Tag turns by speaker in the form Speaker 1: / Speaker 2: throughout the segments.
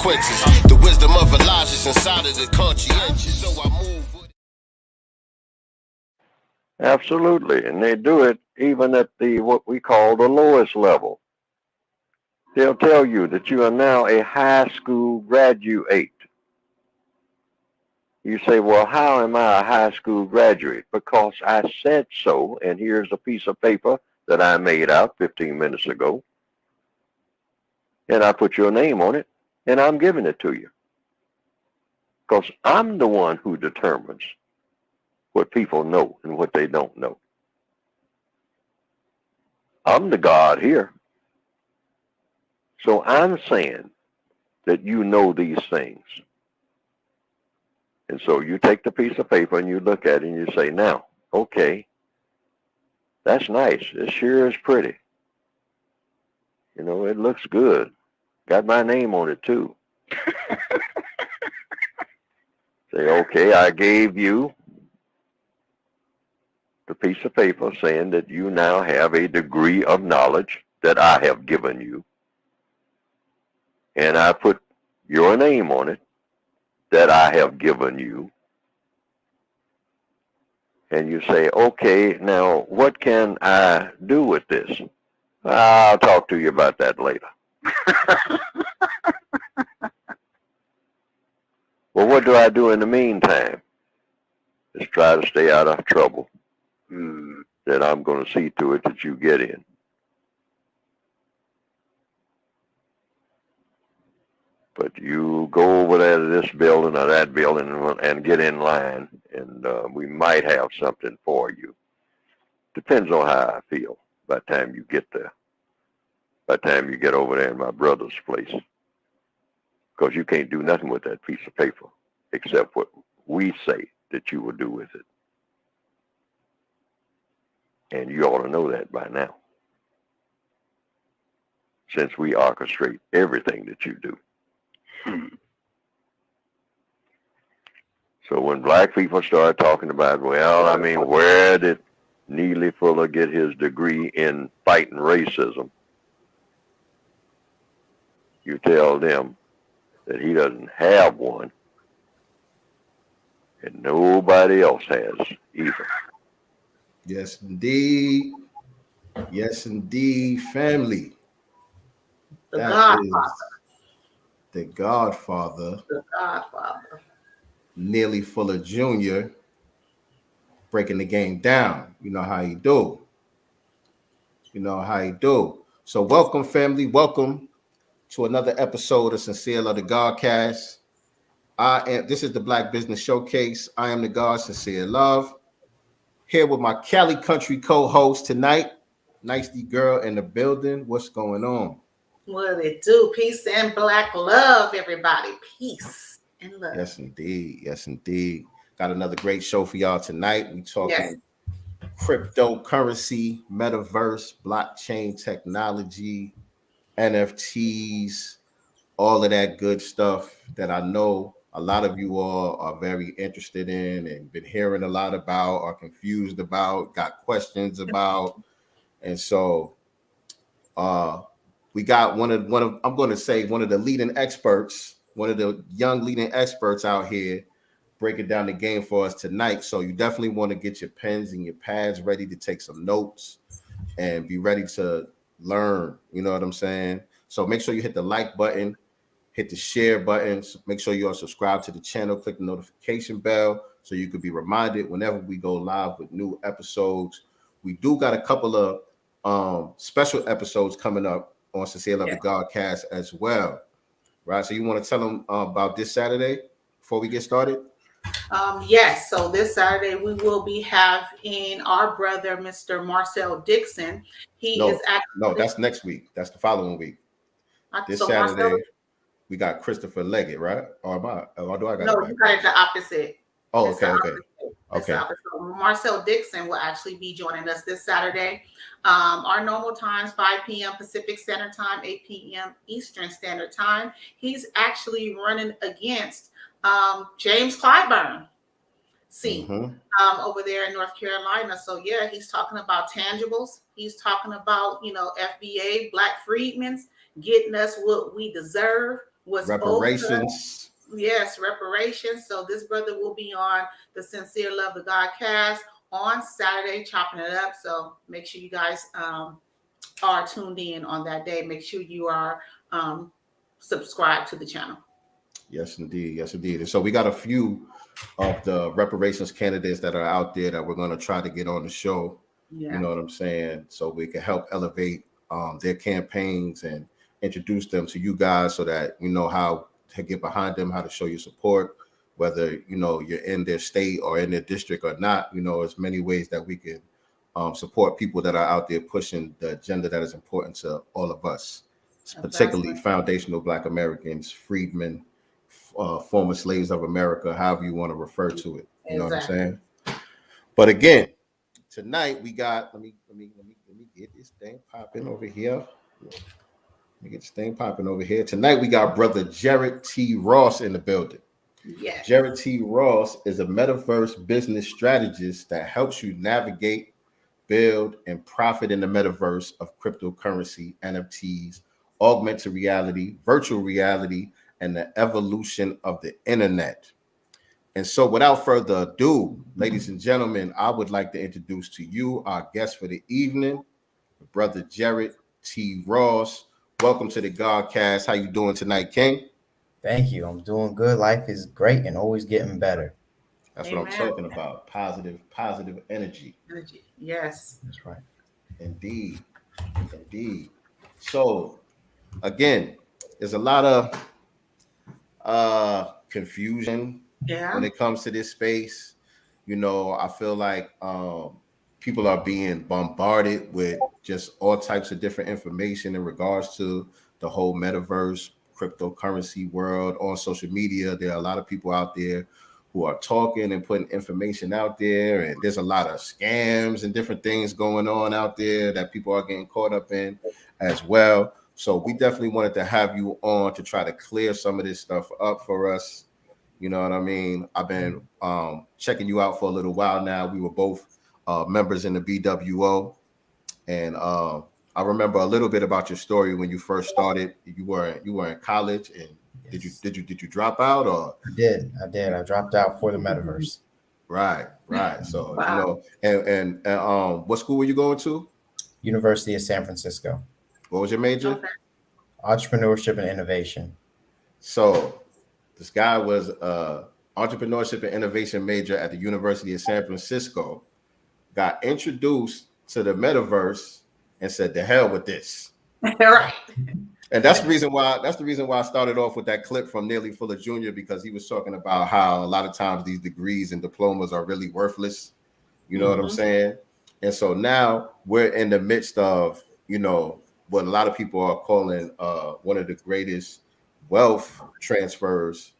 Speaker 1: consequences. The wisdom of Elijah is inside of the conscientious. So I move with it.
Speaker 2: Absolutely, and they do it even at the what we call the lowest level. They'll tell you that you are now a high school graduate. You say, well, how am I a high school graduate? Because I said so, and here's a piece of paper that I made out 15 minutes ago, and I put your name on it, and I'm giving it to you. Because I'm the one who determines what people know and what they don't know. I'm the God here. So I'm saying that you know these things. And so you take the piece of paper and you look at it and you say, now, okay, that's nice. It sure is pretty. You know, it looks good. Got my name on it too. Say, okay, I gave you the piece of paper saying that you now have a degree of knowledge that I have given you. And I put your name on it that I have given you. And you say, okay, now what can I do with this? I'll talk to you about that later. Well, what do I do in the meantime? Just try to stay out of trouble. That I'm going to see to it that you get in. But you go over there to this building or that building and get in line, and we might have something for you. Depends on how I feel by the time you get there. By the time you get over there in my brother's place. Because you can't do nothing with that piece of paper except what we say that you will do with it. And you ought to know that by now, since we orchestrate everything that you do. So when black people start talking about, well, I mean, where did Neely Fuller get his degree in fighting racism? You tell them that he doesn't have one, and nobody else has either.
Speaker 3: Yes, indeed. Yes, indeed, family.
Speaker 4: The Godfather.
Speaker 3: The Godfather.
Speaker 4: The Godfather.
Speaker 3: Neely Fuller Jr. breaking the game down. You know how you do. You know how you do. So welcome, family. Welcome to another episode of Sincere Love, the Godcast. This is the Black Business Showcase. I am the God, Sincere Love. Here with my Cali Country co-host tonight. Nicely girl in the building. What's going on?
Speaker 4: What it do? Peace and black love, everybody. Peace and love.
Speaker 3: Yes, indeed. Yes, indeed. Got another great show for y'all tonight. We talking cryptocurrency, metaverse, blockchain technology, NFTs, all of that good stuff that I know a lot of you all are very interested in and been hearing a lot about, are confused about, got questions about. And so we got one of I'm going to say one of the leading experts, one of the young leading experts out here breaking down the game for us tonight. So you definitely want to get your pens and your pads ready to take some notes and be ready to learn. You know what I'm saying? So make sure you hit the like button, hit the share button. Make sure you are subscribed to the channel, click the notification bell so you could be reminded whenever we go live with new episodes. We do got a couple of special episodes coming up on Sincere Love the Godcast as well, right? So you want to tell them about this Saturday before we get started?
Speaker 4: Yes. So this Saturday we will be having our brother, Mr. Marcel Dixon.
Speaker 3: No, that's next week. That's the following week. This Saturday we got Christopher Leggett, right? Or do I got
Speaker 4: No, you got it the opposite.
Speaker 3: Oh, okay.
Speaker 4: So Marcel Dixon will actually be joining us this Saturday. Our normal times, 5 p.m. Pacific Standard Time, 8 p.m. Eastern Standard Time. He's actually running against James Clyburn, over there in North Carolina. So yeah, he's talking about tangibles. He's talking about, FBA, Black Freedmen's, getting us what we deserve. was over.
Speaker 3: Reparations.
Speaker 4: Yes, reparations. So this brother will be on the Sincere Love the God cast on Saturday, chopping it up. So make sure you guys are tuned in on that day. Make sure you are subscribed to the channel.
Speaker 3: Yes, indeed. Yes, indeed. And so we got a few of the reparations candidates that are out there that we're going to try to get on the show.
Speaker 4: Yeah.
Speaker 3: You know what I'm saying? So we can help elevate their campaigns and introduce them to you guys so that you know how to get behind them, how to show your support, whether you know you're in their state or in their district or not. You know, there's many ways that we can support people that are out there pushing the agenda that is important to all of us, particularly foundational Black Americans, freedmen, former slaves of America, however you want to refer to it. You know what I'm saying? But again, tonight we got let me get this thing popping over here. Let me get this thing popping over here. Tonight we got brother Jarrett T Ross in the building.
Speaker 4: Yes.
Speaker 3: Jarrett T Ross is a Metaverse Business Strategist that helps you navigate, build, and profit in the metaverse of cryptocurrency, NFTs, augmented reality, virtual reality, and the evolution of the internet. And so without further ado, ladies and gentlemen, I would like to introduce to you our guest for the evening, brother Jarrett T Ross. Welcome to the Godcast. How you doing tonight, King?
Speaker 5: Thank you. I'm doing good. Life is great and always getting better.
Speaker 3: That's what I'm talking about. Positive energy.
Speaker 4: Yes.
Speaker 5: That's right.
Speaker 3: Indeed. So again, there's a lot of confusion when it comes to this space. You know, I feel like people are being bombarded with just all types of different information in regards to the whole metaverse, cryptocurrency world on social media. There are a lot of people out there who are talking and putting information out there, and there's a lot of scams and different things going on out there that people are getting caught up in as well. So we definitely wanted to have you on to try to clear some of this stuff up for us. You know what I mean? I've been checking you out for a little while now. We were both members in the BWO, and I remember a little bit about your story when you first started. You were in college, and yes. did you drop out or?
Speaker 5: I did. I dropped out for the metaverse.
Speaker 3: Right. So wow. You know, and what school were you going to?
Speaker 5: University of San Francisco.
Speaker 3: What was your major?
Speaker 4: Okay.
Speaker 5: Entrepreneurship and innovation.
Speaker 3: So this guy was entrepreneurship and innovation major at the University of San Francisco, got introduced to the metaverse and said, "The hell with this."
Speaker 4: Right.
Speaker 3: And that's the reason why I started off with that clip from Nearly Fuller Jr., because he was talking about how a lot of times these degrees and diplomas are really worthless. You know what I'm saying? And so now we're in the midst of, you know, what a lot of people are calling one of the greatest wealth transfers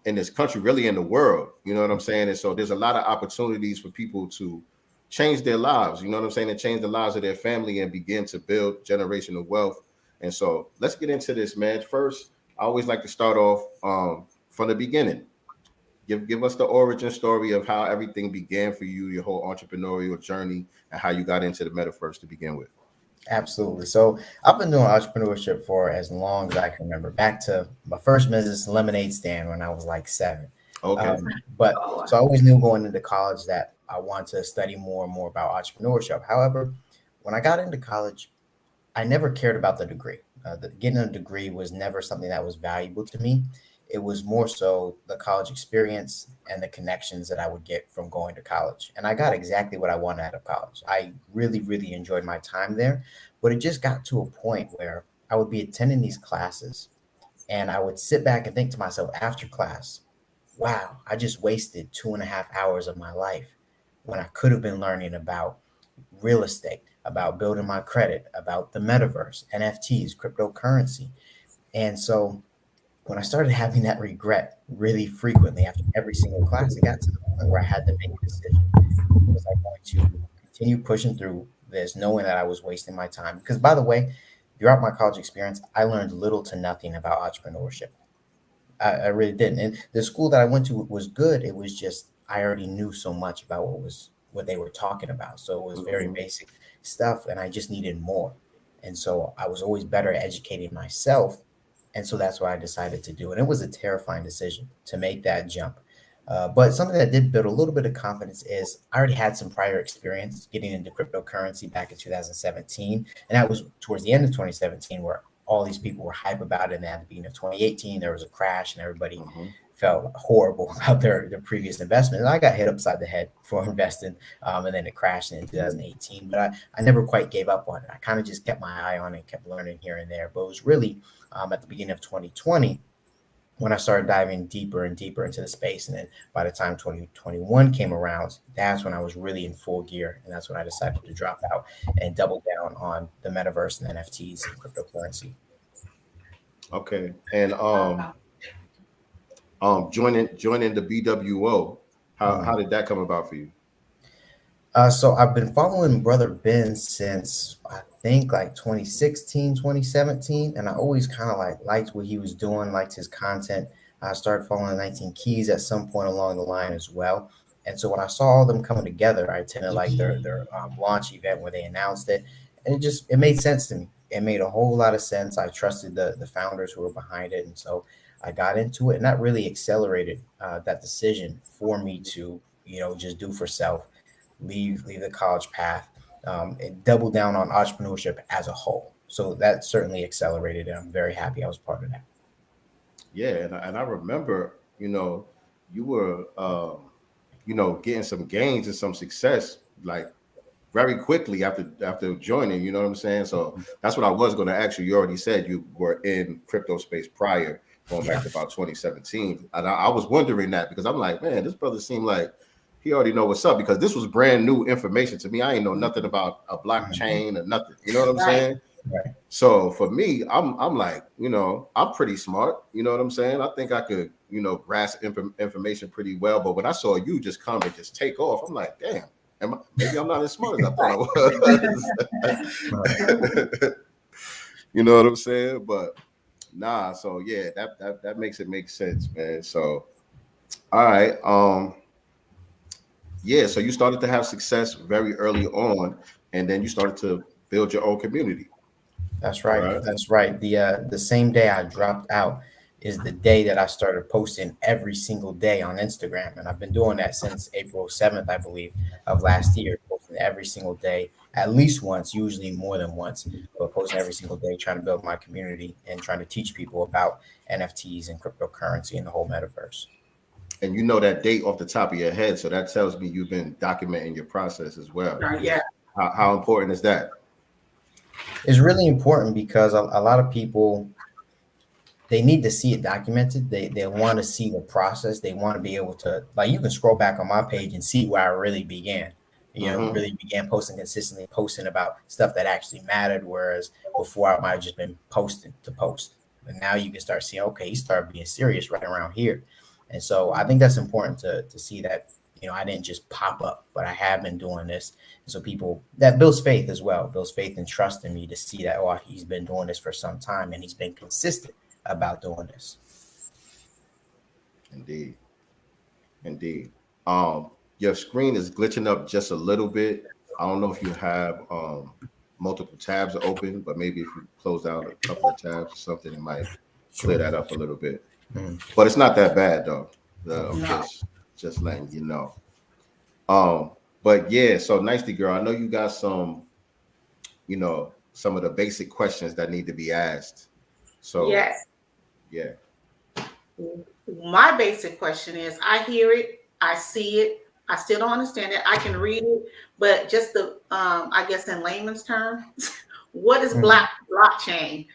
Speaker 3: in this country, really in the world. You know what I'm saying? And so there's a lot of opportunities for people to change their lives, you know what I'm saying, and change the lives of their family and begin to build generational wealth. And so let's get into this, man. First, I always like to start off from the beginning. Give us the origin story of how everything began for you, your whole entrepreneurial journey, and how you got into the metaverse to begin with.
Speaker 5: Absolutely. So I've been doing entrepreneurship for as long as I can remember, back to my first business, lemonade stand, when I was like 7.
Speaker 3: Okay.
Speaker 5: So I always knew going into college that I wanted to study more and more about entrepreneurship. However, when I got into college, I never cared about the degree. Getting a degree was never something that was valuable to me. It was more so the college experience and the connections that I would get from going to college. And I got exactly what I wanted out of college. I really, really enjoyed my time there, but it just got to a point where I would be attending these classes and I would sit back and think to myself after class, wow, I just wasted 2.5 hours of my life when I could have been learning about real estate, about building my credit, about the metaverse, NFTs, cryptocurrency. And so when I started having that regret really frequently after every single class, it got to the point where I had to make a decision. Was I going to continue pushing through this, knowing that I was wasting my time? Because, by the way, throughout my college experience, I learned little to nothing about entrepreneurship. I really didn't. And the school that I went to was good. It was just I already knew so much about what they were talking about. So it was very basic stuff, and I just needed more. And so I was always better at educating myself And so that's what I decided to do. And it was a terrifying decision to make that jump. But something that did build a little bit of confidence is I already had some prior experience getting into cryptocurrency back in 2017. And that was towards the end of 2017 where all these people were hype about it. And at the beginning of 2018, there was a crash and everybody felt horrible about their previous investment. And I got hit upside the head for investing, and then it crashed in 2018. But I never quite gave up on it. I kind of just kept my eye on it, kept learning here and there. But it was really at the beginning of 2020 when I started diving deeper and deeper into the space. And then by the time 2021 came around, that's when I was really in full gear. And that's when I decided to drop out and double down on the metaverse and NFTs and cryptocurrency.
Speaker 3: Okay. And joining the BWO, how did that come about for you?
Speaker 5: So I've been following Brother Ben since I think like 2016, 2017. And I always kind of liked what he was doing, liked his content. I started following 19 Keys at some point along the line as well. And so when I saw all them coming together, I attended like their launch event where they announced it. And it made sense to me. It made a whole lot of sense. I trusted the founders who were behind it. And so I got into it, and that really accelerated that decision for me to, just do for self, leave the college path, and double down on entrepreneurship as a whole. So that certainly accelerated, and I'm very happy I was part of that.
Speaker 3: Yeah, and I remember, you were, getting some gains and some success like very quickly after joining. You know what I'm saying? So that's what I was going to ask you. You already said you were in crypto space prior, going back to about 2017. And I was wondering that because I'm like, man, this brother seemed like he already know what's up because this was brand new information to me. I ain't know nothing about a blockchain or nothing. You know what I'm saying?
Speaker 5: Right.
Speaker 3: So for me, I'm like, I'm pretty smart. You know what I'm saying? I think I could, grasp information pretty well. But when I saw you just come and just take off, I'm like, damn, maybe I'm not as smart as I thought I was. You know what I'm saying? But nah. So yeah, that makes it make sense, man. So all right. Yeah, so you started to have success very early on, and then you started to build your own community.
Speaker 5: That's right.
Speaker 3: Right.
Speaker 5: That's right. The same day I dropped out is the day that I started posting every single day on Instagram, and I've been doing that since April 7th, I believe, of last year, posting every single day, at least once, usually more than once, but posting every single day, trying to build my community and trying to teach people about NFTs and cryptocurrency and the whole metaverse.
Speaker 3: And you know that date off the top of your head, so that tells me you've been documenting your process as well.
Speaker 4: Yeah.
Speaker 3: How important is that?
Speaker 5: It's really important because a lot of people, they need to see it documented. They want to see the process. They want to be able to, like, you can scroll back on my page and see where I really began. Really began posting consistently, posting about stuff that actually mattered. Whereas before I might have just been posting to post. And now you can start seeing, okay, he started being serious right around here. And so I think that's important to see that, I didn't just pop up, but I have been doing this. And so people, that builds faith as well, builds faith and trust in me to see that, oh, he's been doing this for some time and he's been consistent about doing this.
Speaker 3: Indeed. Your screen is glitching up just a little bit. I don't know if you have multiple tabs open, but maybe if you close out a couple of tabs or something, it might clear that up a little bit. But it's not that bad though. Just letting you know. But yeah, so nicely, girl. I know you got some, some of the basic questions that need to be asked. So
Speaker 4: yes.
Speaker 3: Yeah.
Speaker 4: My basic question is, I hear it, I see it, I still don't understand it. I can read it, but just the I guess in layman's terms, what is blockchain?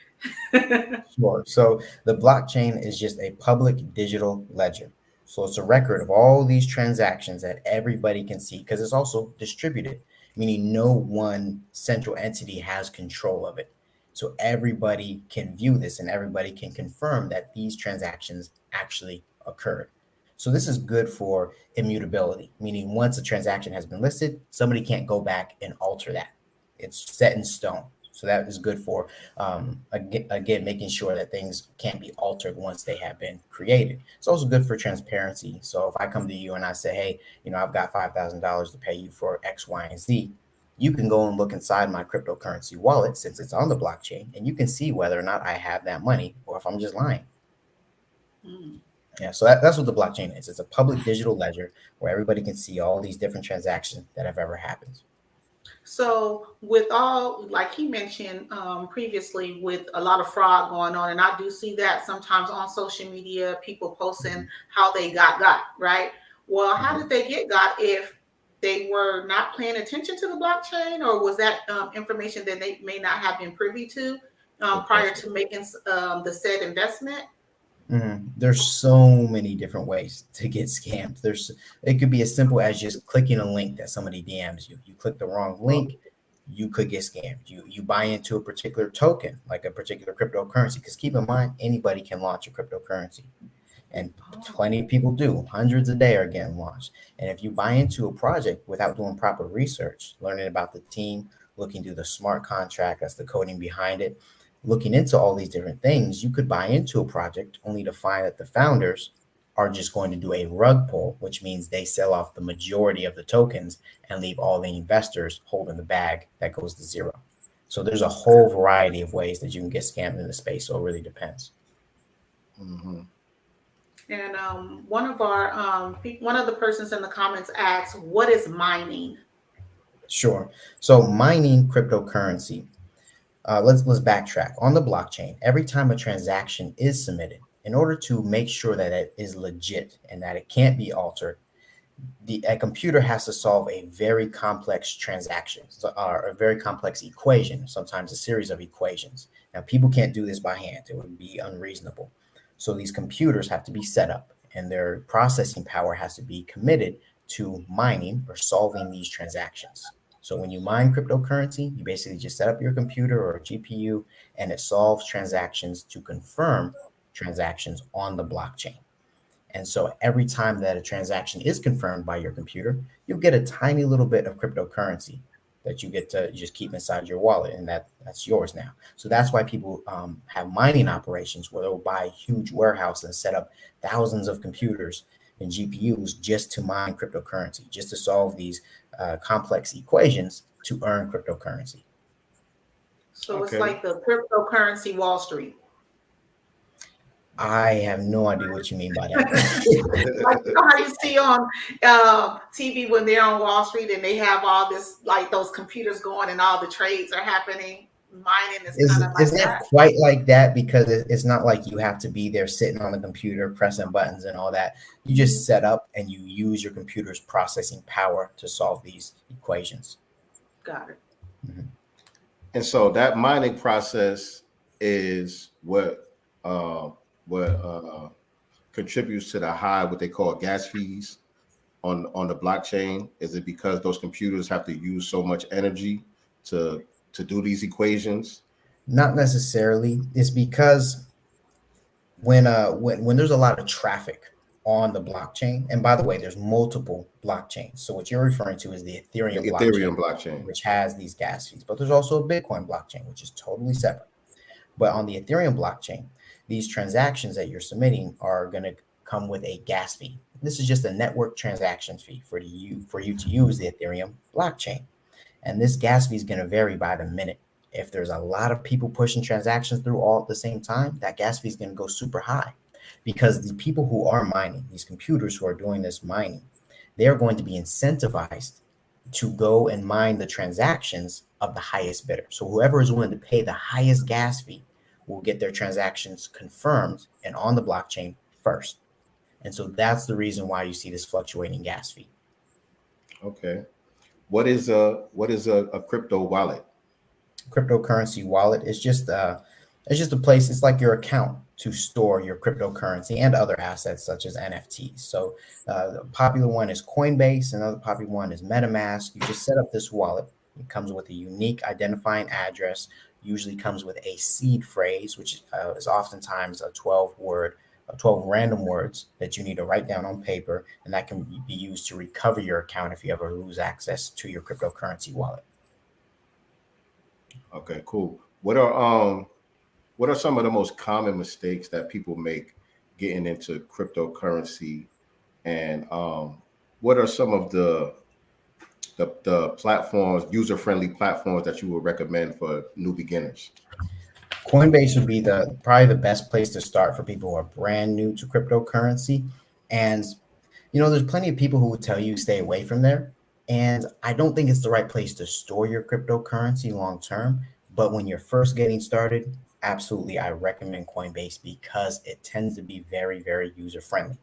Speaker 5: Sure. So the blockchain is just a public digital ledger. So it's a record of all these transactions that everybody can see because it's also distributed, meaning no one central entity has control of it. So everybody can view this and everybody can confirm that these transactions actually occurred. So this is good for immutability, meaning once a transaction has been listed, somebody can't go back and alter that. It's set in stone. So that is good for, again, making sure that things can't be altered once they have been created. It's also good for transparency. So if I come to you and I say, hey, I've got $5,000 to pay you for X, Y, and Z, you can go and look inside my cryptocurrency wallet since it's on the blockchain, and you can see whether or not I have that money or if I'm just lying. Yeah, so that's what the blockchain is. It's a public digital ledger where everybody can see all these different transactions that have ever happened.
Speaker 4: So with all, like he mentioned previously, with a lot of fraud going on, and I do see that sometimes on social media, people posting how they got, right? Well, how did they get got if they were not paying attention to the blockchain, or was that information that they may not have been privy to prior to making the said investment?
Speaker 5: There's so many different ways to get scammed. It could be as simple as just clicking a link that somebody DMs you. You click the wrong link, you could get scammed. You buy into a particular token, like a particular cryptocurrency, because keep in mind, anybody can launch a cryptocurrency. And plenty of people do. Hundreds a day are getting launched. And if you buy into a project without doing proper research, learning about the team, looking through the smart contract, that's the coding behind it, looking into all these different things, you could buy into a project only to find that the founders are just going to do a rug pull, which means they sell off the majority of the tokens and leave all the investors holding the bag that goes to zero. So there's a whole variety of ways that you can get scammed in the space. So it really depends.
Speaker 4: And one of the persons in the comments asks, "What is mining?"
Speaker 5: Sure. So mining cryptocurrency. Let's backtrack. On the blockchain, every time a transaction is submitted, in order to make sure that it is legit and that it can't be altered, a computer has to solve a very complex transaction or a very complex equation, sometimes a series of equations. Now, people can't do this by hand. It would be unreasonable. So these computers have to be set up and their processing power has to be committed to mining or solving these transactions. So when you mine cryptocurrency, you basically just set up your computer or a GPU and it solves transactions to confirm transactions on the blockchain. And so every time that a transaction is confirmed by your computer, you'll get a tiny little bit of cryptocurrency that you get to just keep inside your wallet, and that's yours now. So that's why people have mining operations where they'll buy a huge warehouse and set up thousands of computers and GPUs just to mine cryptocurrency, just to solve these complex equations to earn cryptocurrency.
Speaker 4: So it's like the cryptocurrency Wall Street.
Speaker 5: I have no idea what you mean by that.
Speaker 4: Like how you see on TV when they're on Wall Street and they have all this, like those computers going and all the trades are happening. Mining is kind of like
Speaker 5: it's not quite like that because it's not like you have to be there sitting on the computer pressing buttons and all that. You just set up and you use your computer's processing power to solve these equations.
Speaker 4: Got it.
Speaker 3: And so that mining process is what contributes to the high, what they call gas fees on the blockchain. Is it because those computers have to use so much energy to do these equations?
Speaker 5: Not necessarily. It's because when there's a lot of traffic on the blockchain, and by the way, there's multiple blockchains. So what you're referring to is the Ethereum blockchain, which has these gas fees. But there's also a Bitcoin blockchain, which is totally separate. But on the Ethereum blockchain, these transactions that you're submitting are going to come with a gas fee. This is just a network transaction fee for you to use the Ethereum blockchain. And this gas fee is going to vary by the minute. If there's a lot of people pushing transactions through all at the same time, that gas fee is going to go super high because the people who are mining, these computers who are doing this mining, they are going to be incentivized to go and mine the transactions of the highest bidder. So whoever is willing to pay the highest gas fee will get their transactions confirmed and on the blockchain first. And so that's the reason why you see this fluctuating gas fee.
Speaker 3: Okay. What is a crypto wallet?
Speaker 5: Cryptocurrency wallet is just a place. It's like your account to store your cryptocurrency and other assets such as NFTs. So the popular one is Coinbase. Another popular one is MetaMask. You just set up this wallet. It comes with a unique identifying address. Usually comes with a seed phrase, which is oftentimes a 12 random words that you need to write down on paper, and that can be used to recover your account if you ever lose access to your cryptocurrency wallet.
Speaker 3: Okay, cool. What are some of the most common mistakes that people make getting into cryptocurrency, and what are some of the the platforms, user-friendly platforms that you would recommend for new beginners?
Speaker 5: Coinbase would be the probably the best place to start for people who are brand new to cryptocurrency. And there's plenty of people who will tell you stay away from there. And I don't think it's the right place to store your cryptocurrency long term. But when you're first getting started, absolutely, I recommend Coinbase because it tends to be very, very user friendly.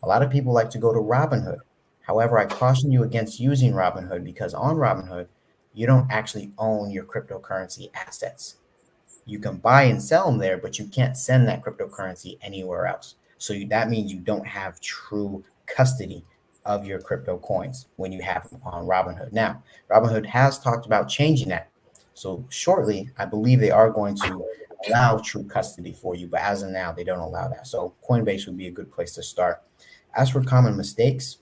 Speaker 5: A lot of people like to go to Robinhood. However, I caution you against using Robinhood because on Robinhood, you don't actually own your cryptocurrency assets. You can buy and sell them there, but you can't send that cryptocurrency anywhere else. So that means you don't have true custody of your crypto coins when you have them on Robinhood. Now, Robinhood has talked about changing that. So shortly, I believe they are going to allow true custody for you, but as of now, they don't allow that. So Coinbase would be a good place to start. As for common mistakes,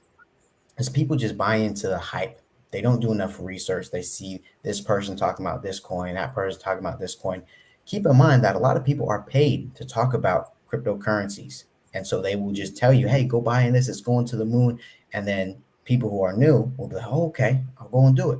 Speaker 5: is people just buy into the hype. They don't do enough research. They see this person talking about this coin, that person talking about this coin. Keep in mind that a lot of people are paid to talk about cryptocurrencies. And so they will just tell you, hey, go buy in this, it's going to the moon. And then people who are new will be like, oh, okay, I'll go and do it.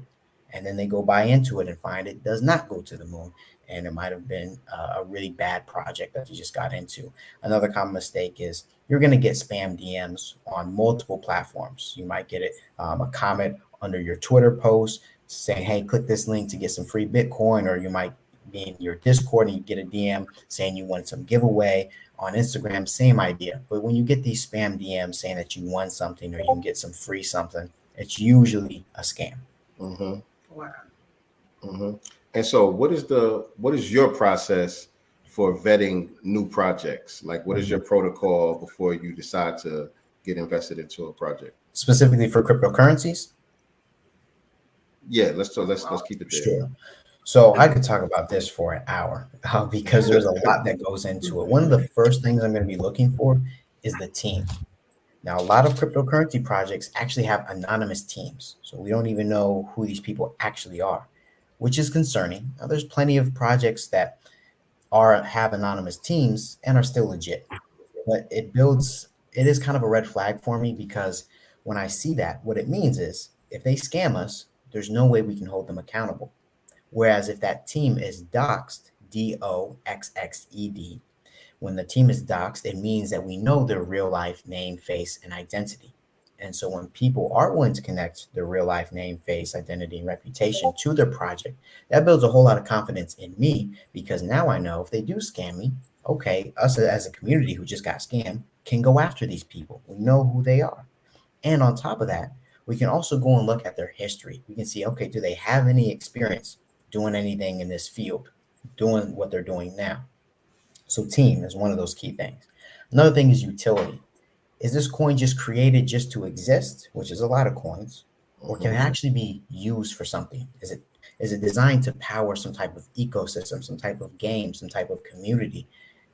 Speaker 5: And then they go buy into it and find it does not go to the moon. And it might have been a really bad project that you just got into. Another common mistake is you're going to get spam DMs on multiple platforms. You might get a comment under your Twitter post saying, hey, click this link to get some free Bitcoin, or you might be in your Discord and you get a DM saying you want some giveaway. On Instagram, same idea. But when you get these spam DMs saying that you won something or you can get some free something, it's usually a scam.
Speaker 3: Mm-hmm.
Speaker 4: Wow.
Speaker 3: Mm-hmm. And so what is your process for vetting new projects? Like, what is your protocol before you decide to get invested into a project?
Speaker 5: Specifically for cryptocurrencies?
Speaker 3: Yeah, let's keep it there.
Speaker 5: Sure. So I could talk about this for an hour because there's a lot that goes into it. One of the first things I'm going to be looking for is the team. Now, a lot of cryptocurrency projects actually have anonymous teams. So we don't even know who these people actually are, which is concerning. Now, there's plenty of projects that have anonymous teams and are still legit. But it is kind of a red flag for me because when I see that, what it means is if they scam us, there's no way we can hold them accountable. Whereas if that team is doxxed, DOXXED, when the team is doxxed, it means that we know their real life name, face, and identity. And so when people are willing to connect their real life name, face, identity, and reputation to their project, that builds a whole lot of confidence in me because now I know if they do scam me, okay, us as a community who just got scammed can go after these people. We know who they are. And on top of that, we can also go and look at their history. We can see, okay, do they have any experience doing anything in this field, doing what they're doing now? So team is one of those key things. Another thing is utility. Is this coin just created just to exist, which is a lot of coins, or can it actually be used for something? Is it designed to power some type of ecosystem, some type of game, some type of community?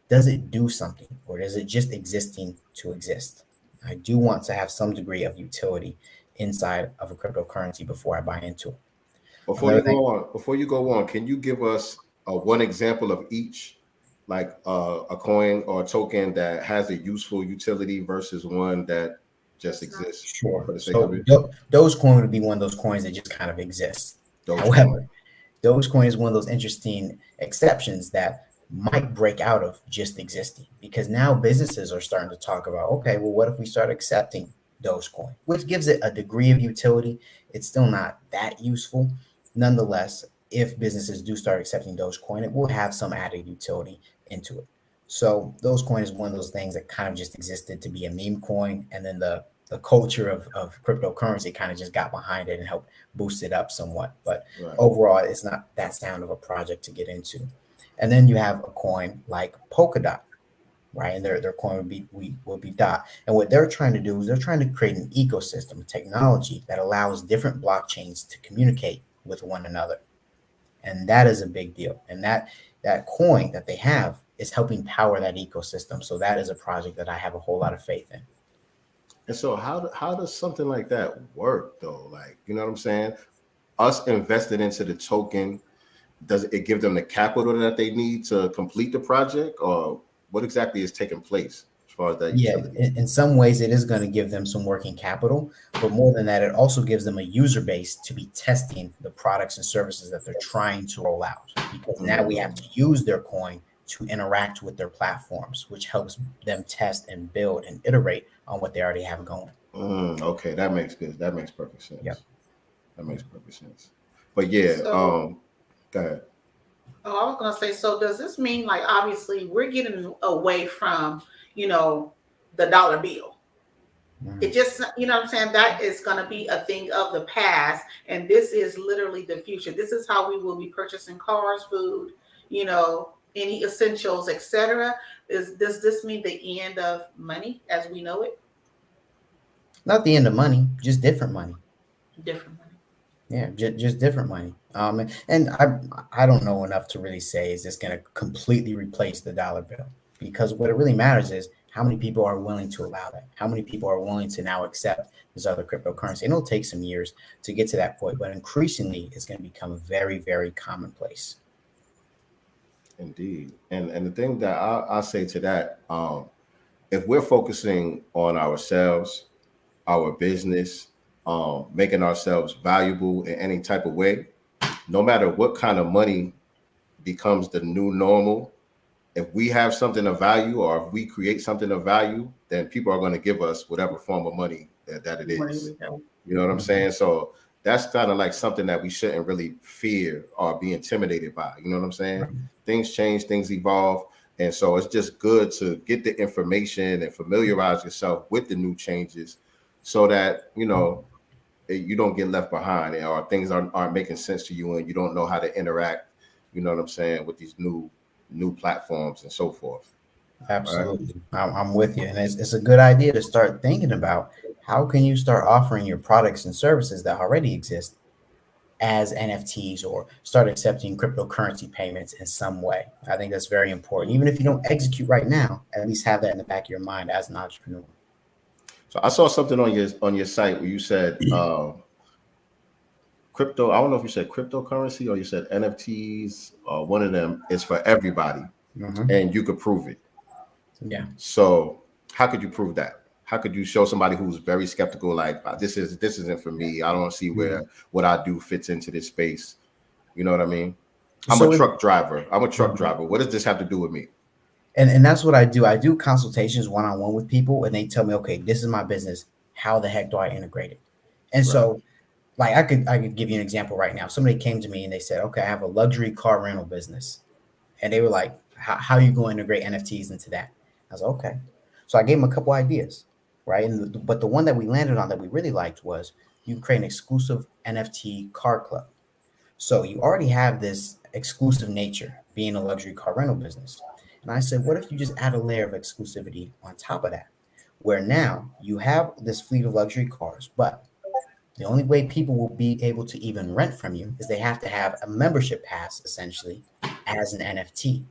Speaker 5: Does it do something, or is it just existing to exist? I do want to have some degree of utility inside of a cryptocurrency before I buy into it.
Speaker 3: Before you go on, can you give us one example of each, like a coin or a token that has a useful utility versus one that just exists?
Speaker 5: Sure.
Speaker 3: For the sake of it?
Speaker 5: Dogecoin would be one of those coins that just kind of exists. However, Dogecoin is one of those interesting exceptions that might break out of just existing because now businesses are starting to talk about, okay, well, what if we start accepting Dogecoin, which gives it a degree of utility? It's still not that useful. Nonetheless, if businesses do start accepting Dogecoin, it will have some added utility into it. So Dogecoin is one of those things that kind of just existed to be a meme coin, and then the culture of cryptocurrency kind of just got behind it and helped boost it up somewhat. But overall, it's not that sound of a project to get into. And then you have a coin like Polkadot, right? And their coin will be DOT. And what they're trying to do is they're trying to create an ecosystem, technology that allows different blockchains to communicate with one another. And that is a big deal. And that coin that they have is helping power that ecosystem. So that is a project that I have a whole lot of faith in.
Speaker 3: And so how does something like that work though? Like, you know what I'm saying? Us invested into the token, does it give them the capital that they need to complete the project, or what exactly is taking place far as that
Speaker 5: Yeah,
Speaker 3: utility.
Speaker 5: in some ways, it is going to give them some working capital, but more than that, it also gives them a user base to be testing the products and services that they're trying to roll out. Because now we have to use their coin to interact with their platforms, which helps them test and build and iterate on what they already have going.
Speaker 3: Okay, that makes good. That makes perfect sense.
Speaker 5: Yep.
Speaker 3: That makes perfect sense. But yeah,
Speaker 4: So,
Speaker 3: go ahead.
Speaker 4: oh, I was gonna say, so does this mean like obviously we're getting away from, the dollar bill? It just, what I'm saying, that is going to be a thing of the past. And this is literally the future. This is how we will be purchasing cars, food, any essentials, etc. Does this mean the end of money as we know it?
Speaker 5: Not the end of money, just different money.
Speaker 4: Different money.
Speaker 5: Yeah, just different money. And I don't know enough to really say is this going to completely replace the dollar bill, because what it really matters is how many people are willing to allow that. How many people are willing to now accept this other cryptocurrency? And it'll take some years to get to that point, but increasingly it's going to become very, very commonplace.
Speaker 3: Indeed. And the thing that I'll say to that, if we're focusing on ourselves, our business, making ourselves valuable in any type of way, no matter what kind of money becomes the new normal, if we have something of value or if we create something of value, then people are going to give us whatever form of money that it is. You know what I'm saying? So that's kind of like something that we shouldn't really fear or be intimidated by. You know what I'm saying? Right. Things change, things evolve. And so it's just good to get the information and familiarize yourself with the new changes so that, you don't get left behind or things aren't making sense to you and you don't know how to interact, you know what I'm saying, with these new platforms and so forth.
Speaker 5: Absolutely. Right? I'm with you. And it's a good idea to start thinking about how can you start offering your products and services that already exist as NFTs, or start accepting cryptocurrency payments in some way. I think that's very important. Even if you don't execute right now, at least have that in the back of your mind as an entrepreneur.
Speaker 3: So I saw something on your site where you said crypto. I don't know if you said cryptocurrency or you said NFTs. One of them is for everybody, and you could prove it.
Speaker 5: Yeah.
Speaker 3: So how could you prove that? How could you show somebody who's very skeptical, like this isn't for me? I don't see where what I do fits into this space. You know what I mean? I'm a truck driver. What does this have to do with me?
Speaker 5: And that's what I do. I do consultations one-on-one with people, and they tell me, okay, this is my business. How the heck do I integrate it? And so, like, I could give you an example right now. Somebody came to me and they said, okay, I have a luxury car rental business. And they were like, how are you going to integrate NFTs into that? I was like, okay. So I gave them a couple ideas, right? But the one that we landed on that we really liked was you can create an exclusive NFT car club. So you already have this exclusive nature being a luxury car rental business. And I said, what if you just add a layer of exclusivity on top of that, where now you have this fleet of luxury cars, but the only way people will be able to even rent from you is they have to have a membership pass, essentially, as an NFT.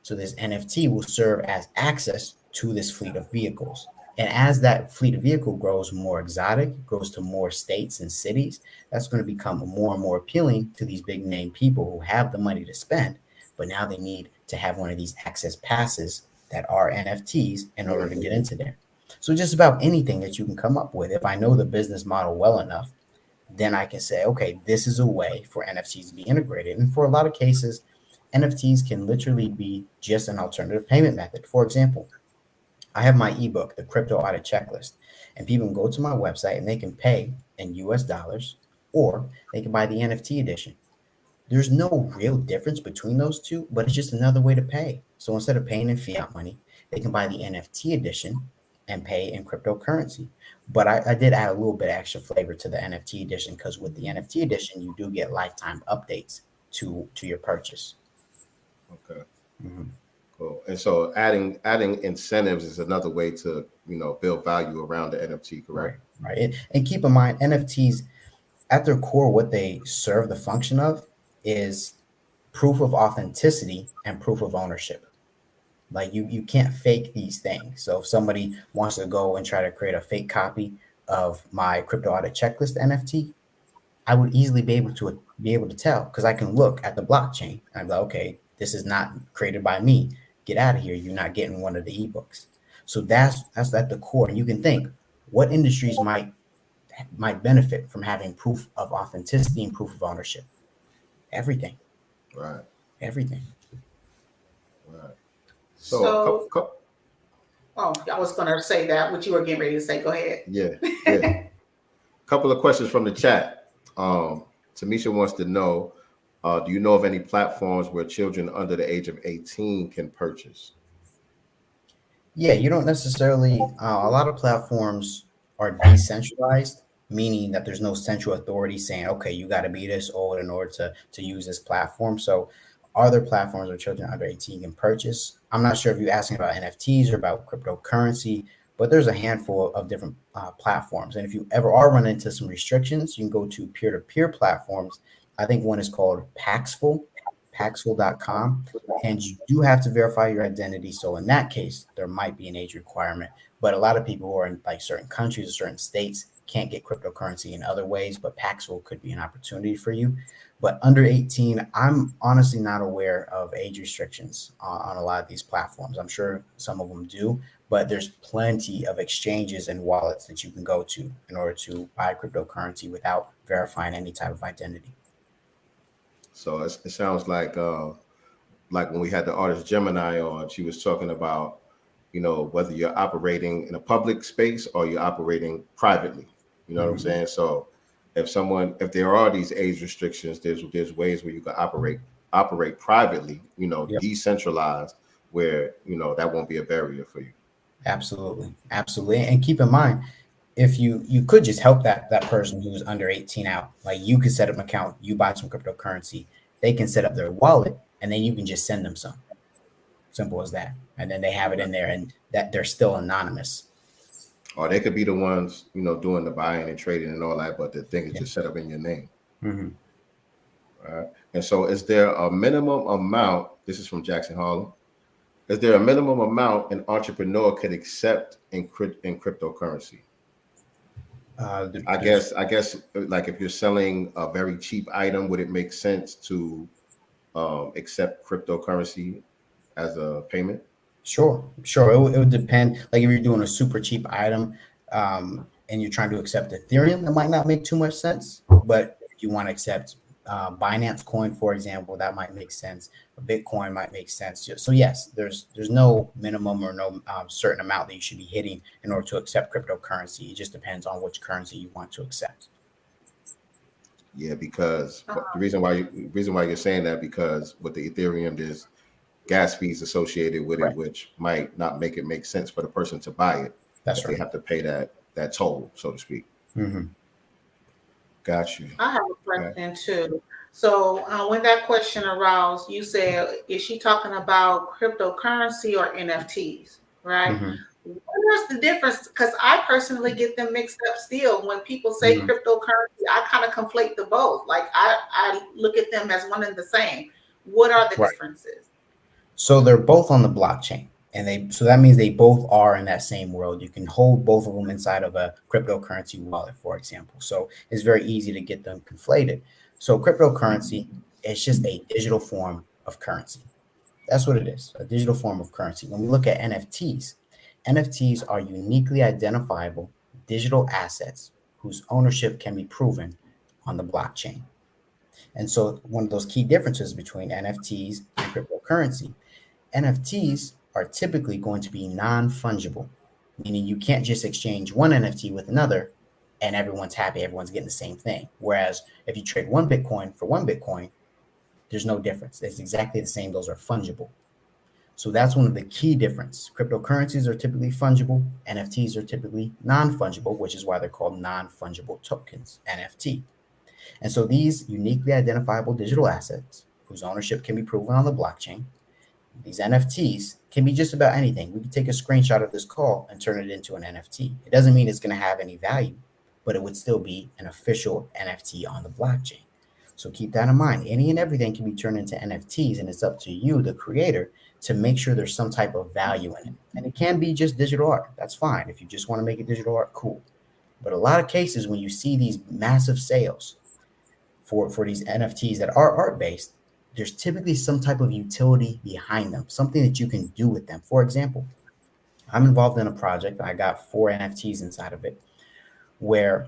Speaker 5: So this NFT will serve as access to this fleet of vehicles. And as that fleet of vehicle grows more exotic, grows to more states and cities, that's going to become more and more appealing to these big name people who have the money to spend, but now they need to have one of these access passes that are NFTs in order to get into there. So just about anything that you can come up with, if I know the business model well enough, then I can say, okay, this is a way for NFTs to be integrated. And for a lot of cases, NFTs can literally be just an alternative payment method. For example, I have my ebook, The Crypto Audit Checklist, and people can go to my website and they can pay in US dollars, or they can buy the NFT edition. There's no real difference between those two, but it's just another way to pay. So instead of paying in fiat money, they can buy the NFT edition and pay in cryptocurrency. But I did add a little bit of extra flavor to the NFT edition, because with the NFT edition, you do get lifetime updates to your purchase.
Speaker 3: Okay. Cool. And so adding incentives is another way to, build value around the NFT, correct?
Speaker 5: Right. And keep in mind, NFTs, at their core, what they serve the function of is proof of authenticity and proof of ownership. Like you can't fake these things. So if somebody wants to go and try to create a fake copy of my crypto audit checklist NFT, I would easily be able to tell, because I can look at the blockchain and I'm like, okay, this is not created by me. Get out of here. You're not getting one of the ebooks. So that's at the core. And you can think what industries might benefit from having proof of authenticity and proof of ownership. Everything.
Speaker 3: Right.
Speaker 5: Everything.
Speaker 3: Right. So,
Speaker 4: So, oh, I was going to say that, what you were getting ready to say. Go ahead.
Speaker 3: yeah. Couple of questions from the chat. Tamisha wants to know, do you know of any platforms where children under the age of 18 can purchase?
Speaker 5: Yeah, you don't necessarily, a lot of platforms are decentralized, meaning that there's no central authority saying, okay, you got to be this old in order to use this platform. So are there platforms where children under 18 can purchase? I'm not sure if you're asking about NFTs or about cryptocurrency, but there's a handful of different platforms. And if you ever are running into some restrictions, you can go to peer-to-peer platforms. I think one is called Paxful.com, and you do have to verify your identity. So in that case, there might be an age requirement. But a lot of people who are in like certain countries or certain states can't get cryptocurrency in other ways, but Paxful could be an opportunity for you. But under 18, I'm honestly not aware of age restrictions on a lot of these platforms. I'm sure some of them do, but there's plenty of exchanges and wallets that you can go to in order to buy cryptocurrency without verifying any type of identity.
Speaker 3: So it sounds like when we had the artist Gemini on, she was talking about, whether you're operating in a public space or you're operating privately. You know what I'm saying? So if there are these age restrictions, there's ways where you can operate privately,
Speaker 5: Yep.
Speaker 3: decentralized, where, that won't be a barrier for you.
Speaker 5: Absolutely. And keep in mind, if you could just help that person who's under 18 out, like you could set up an account, you buy some cryptocurrency, they can set up their wallet, and then you can just send them some. Simple as that. And then they have it in there, and that they're still anonymous.
Speaker 3: Or they could be the ones, doing the buying and trading and all that, but the thing is just set up in your name.
Speaker 5: Mm-hmm.
Speaker 3: All right. And so is there a minimum amount? This is from Jackson Harlem. Is there a minimum amount an entrepreneur could accept in cryptocurrency? I guess like if you're selling a very cheap item, would it make sense to accept cryptocurrency as a payment? Sure.
Speaker 5: It would depend. Like if you're doing a super cheap item and you're trying to accept Ethereum, that might not make too much sense. But if you want to accept Binance coin, for example, that might make sense. Bitcoin might make sense. So yes, there's no minimum or no certain amount that you should be hitting in order to accept cryptocurrency. It just depends on which currency you want to accept.
Speaker 3: Yeah, because the reason why you're saying that, because with the Ethereum, there's gas fees associated with it, which might not make sense for the person to buy it.
Speaker 5: That's right.
Speaker 3: They have to pay that toll, so to speak.
Speaker 5: Mm-hmm.
Speaker 3: Got you.
Speaker 4: I have a question too. So when that question arose, you said, is she talking about cryptocurrency or NFTs, right?
Speaker 5: Mm-hmm.
Speaker 4: Where's the difference? Because I personally get them mixed up still. When people say cryptocurrency, I kind of conflate the both. Like I look at them as one and the same. What are the differences?
Speaker 5: So they're both on the blockchain, and so that means they both are in that same world. You can hold both of them inside of a cryptocurrency wallet, for example. So it's very easy to get them conflated. So cryptocurrency is just a digital form of currency. That's what it is, a digital form of currency. When we look at NFTs, NFTs are uniquely identifiable digital assets whose ownership can be proven on the blockchain. And so one of those key differences between NFTs and cryptocurrency, NFTs are typically going to be non-fungible, meaning you can't just exchange one NFT with another and everyone's happy, everyone's getting the same thing. Whereas if you trade one Bitcoin for one Bitcoin, there's no difference. It's exactly the same. Those are fungible. So that's one of the key differences. Cryptocurrencies are typically fungible. NFTs are typically non-fungible, which is why they're called non-fungible tokens, NFT. And so these uniquely identifiable digital assets whose ownership can be proven on the blockchain, these NFTs can be just about anything. We can take a screenshot of this call and turn it into an NFT. It doesn't mean it's going to have any value, but it would still be an official NFT on the blockchain. So keep that in mind. Any and everything can be turned into NFTs, and it's up to you, the creator, to make sure there's some type of value in it. And it can be just digital art. That's fine. If you just want to make it digital art, cool. But a lot of cases when you see these massive sales for these NFTs that are art-based, there's typically some type of utility behind them, something that you can do with them. For example, I'm involved in a project. I got 4 NFTs inside of it, where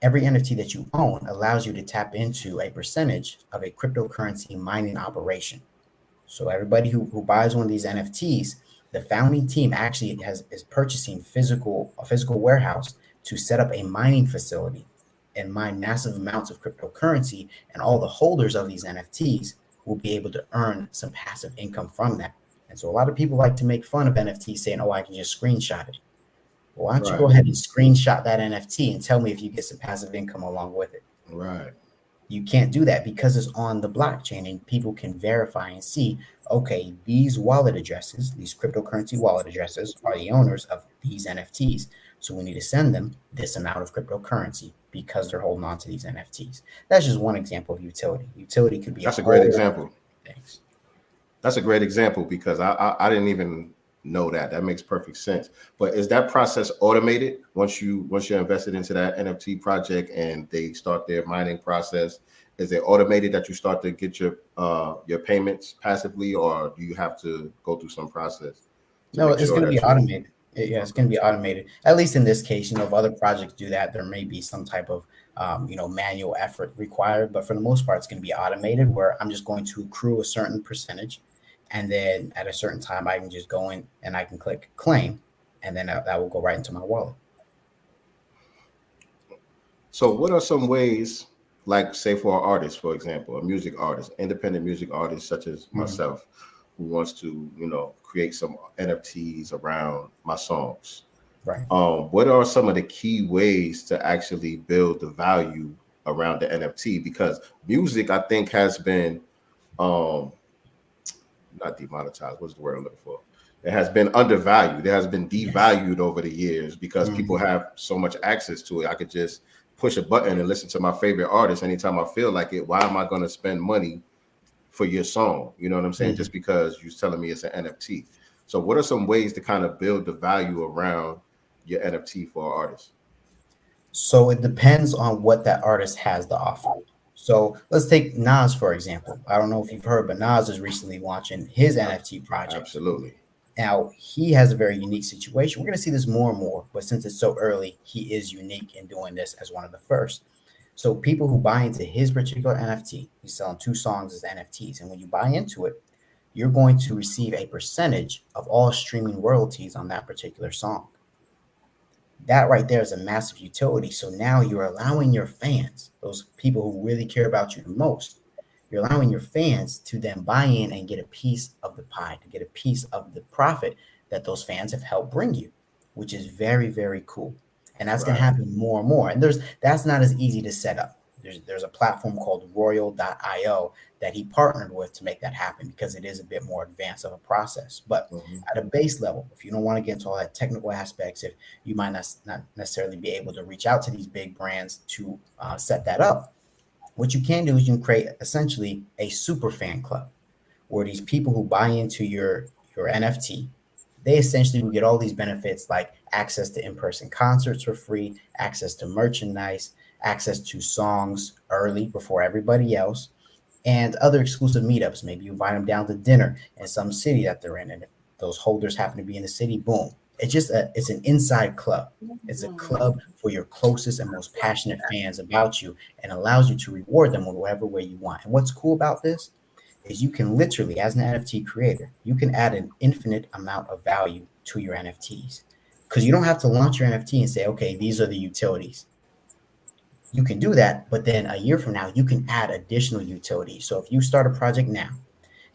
Speaker 5: every NFT that you own allows you to tap into a percentage of a cryptocurrency mining operation. So everybody who buys one of these NFTs, the founding team actually is purchasing a physical warehouse to set up a mining facility and mine massive amounts of cryptocurrency, and all the holders of these NFTs will be able to earn some passive income from that. And so a lot of people like to make fun of NFTs saying, oh, I can just screenshot it. Well, why don't you go ahead and screenshot that NFT and tell me if you get some passive income along with it?
Speaker 3: Right.
Speaker 5: You can't do that because it's on the blockchain and people can verify and see, okay, these wallet addresses, these cryptocurrency wallet addresses are the owners of these NFTs. So we need to send them this amount of cryptocurrency because they're holding on to these NFTs. That's just one example of utility. Utility could be
Speaker 3: That's a great example.
Speaker 5: Things.
Speaker 3: That's a great example because I didn't even know that. That makes perfect sense. But is that process automated once you're invested into that NFT project and they start their mining process? Is it automated that you start to get your payments passively, or do you have to go through some process?
Speaker 5: No, it's going to be automated. Yeah, it's going to be automated. At least in this case, if other projects do that, there may be some type of manual effort required. But for the most part, it's going to be automated, where I'm just going to accrue a certain percentage, and then at a certain time, I can just go in and I can click claim, and then that will go right into my wallet.
Speaker 3: So what are some ways, like say for an artist, for example, a music artist, independent music artist such as myself, who wants to, create some NFTs around my songs?
Speaker 5: Right.
Speaker 3: What are some of the key ways to actually build the value around the NFT? Because music, I think, has been not demonetized. What's the word I'm looking for? It has been undervalued. It has been devalued over the years because people have so much access to it. I could just push a button and listen to my favorite artist anytime I feel like it. Why am I going to spend money for your song? You know what I'm saying? Just because you're telling me it's an NFT. So what are some ways to kind of build the value around your NFT for artists?
Speaker 5: So it depends on what that artist has to offer. So let's take Nas, for example. I don't know if you've heard, but Nas is recently launching his NFT project.
Speaker 3: Absolutely.
Speaker 5: Now, he has a very unique situation. We're going to see this more and more, but since it's so early, he is unique in doing this as one of the first. So people who buy into his particular NFT, he's selling 2 songs as NFTs. And when you buy into it, you're going to receive a percentage of all streaming royalties on that particular song. That right there is a massive utility. So now you're allowing your fans, those people who really care about you the most, you're allowing your fans to then buy in and get a piece of the pie, to get a piece of the profit that those fans have helped bring you, which is very, very cool. And that's going to happen more and more. And that's not as easy to set up. There's a platform called Royal.io that he partnered with to make that happen, because it is a bit more advanced of a process. But at a base level, if you don't want to get into all that technical aspects, if you might not necessarily be able to reach out to these big brands to set that up, what you can do is you can create essentially a super fan club, where these people who buy into your NFT, they essentially will get all these benefits like access to in-person concerts for free, access to merchandise, access to songs early before everybody else, and other exclusive meetups. Maybe you invite them down to dinner in some city that they're in, and if those holders happen to be in the city, boom. It's an inside club. It's a club for your closest and most passionate fans about you, and allows you to reward them in whatever way you want. And what's cool about this is you can literally, as an NFT creator, you can add an infinite amount of value to your NFTs, because you don't have to launch your NFT and say, okay, these are the utilities. You can do that, but then a year from now, you can add additional utilities. So if you start a project now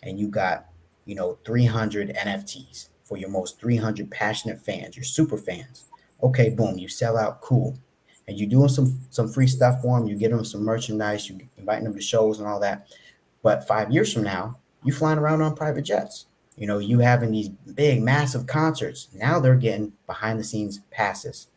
Speaker 5: and you got, 300 NFTs for your most 300 passionate fans, your super fans, okay, boom, you sell out, cool. And you're doing some free stuff for them. You get them some merchandise, you inviting them to shows and all that. But 5 years from now, you flying around on private jets. You having these big, massive concerts. Now they're getting behind the scenes passes,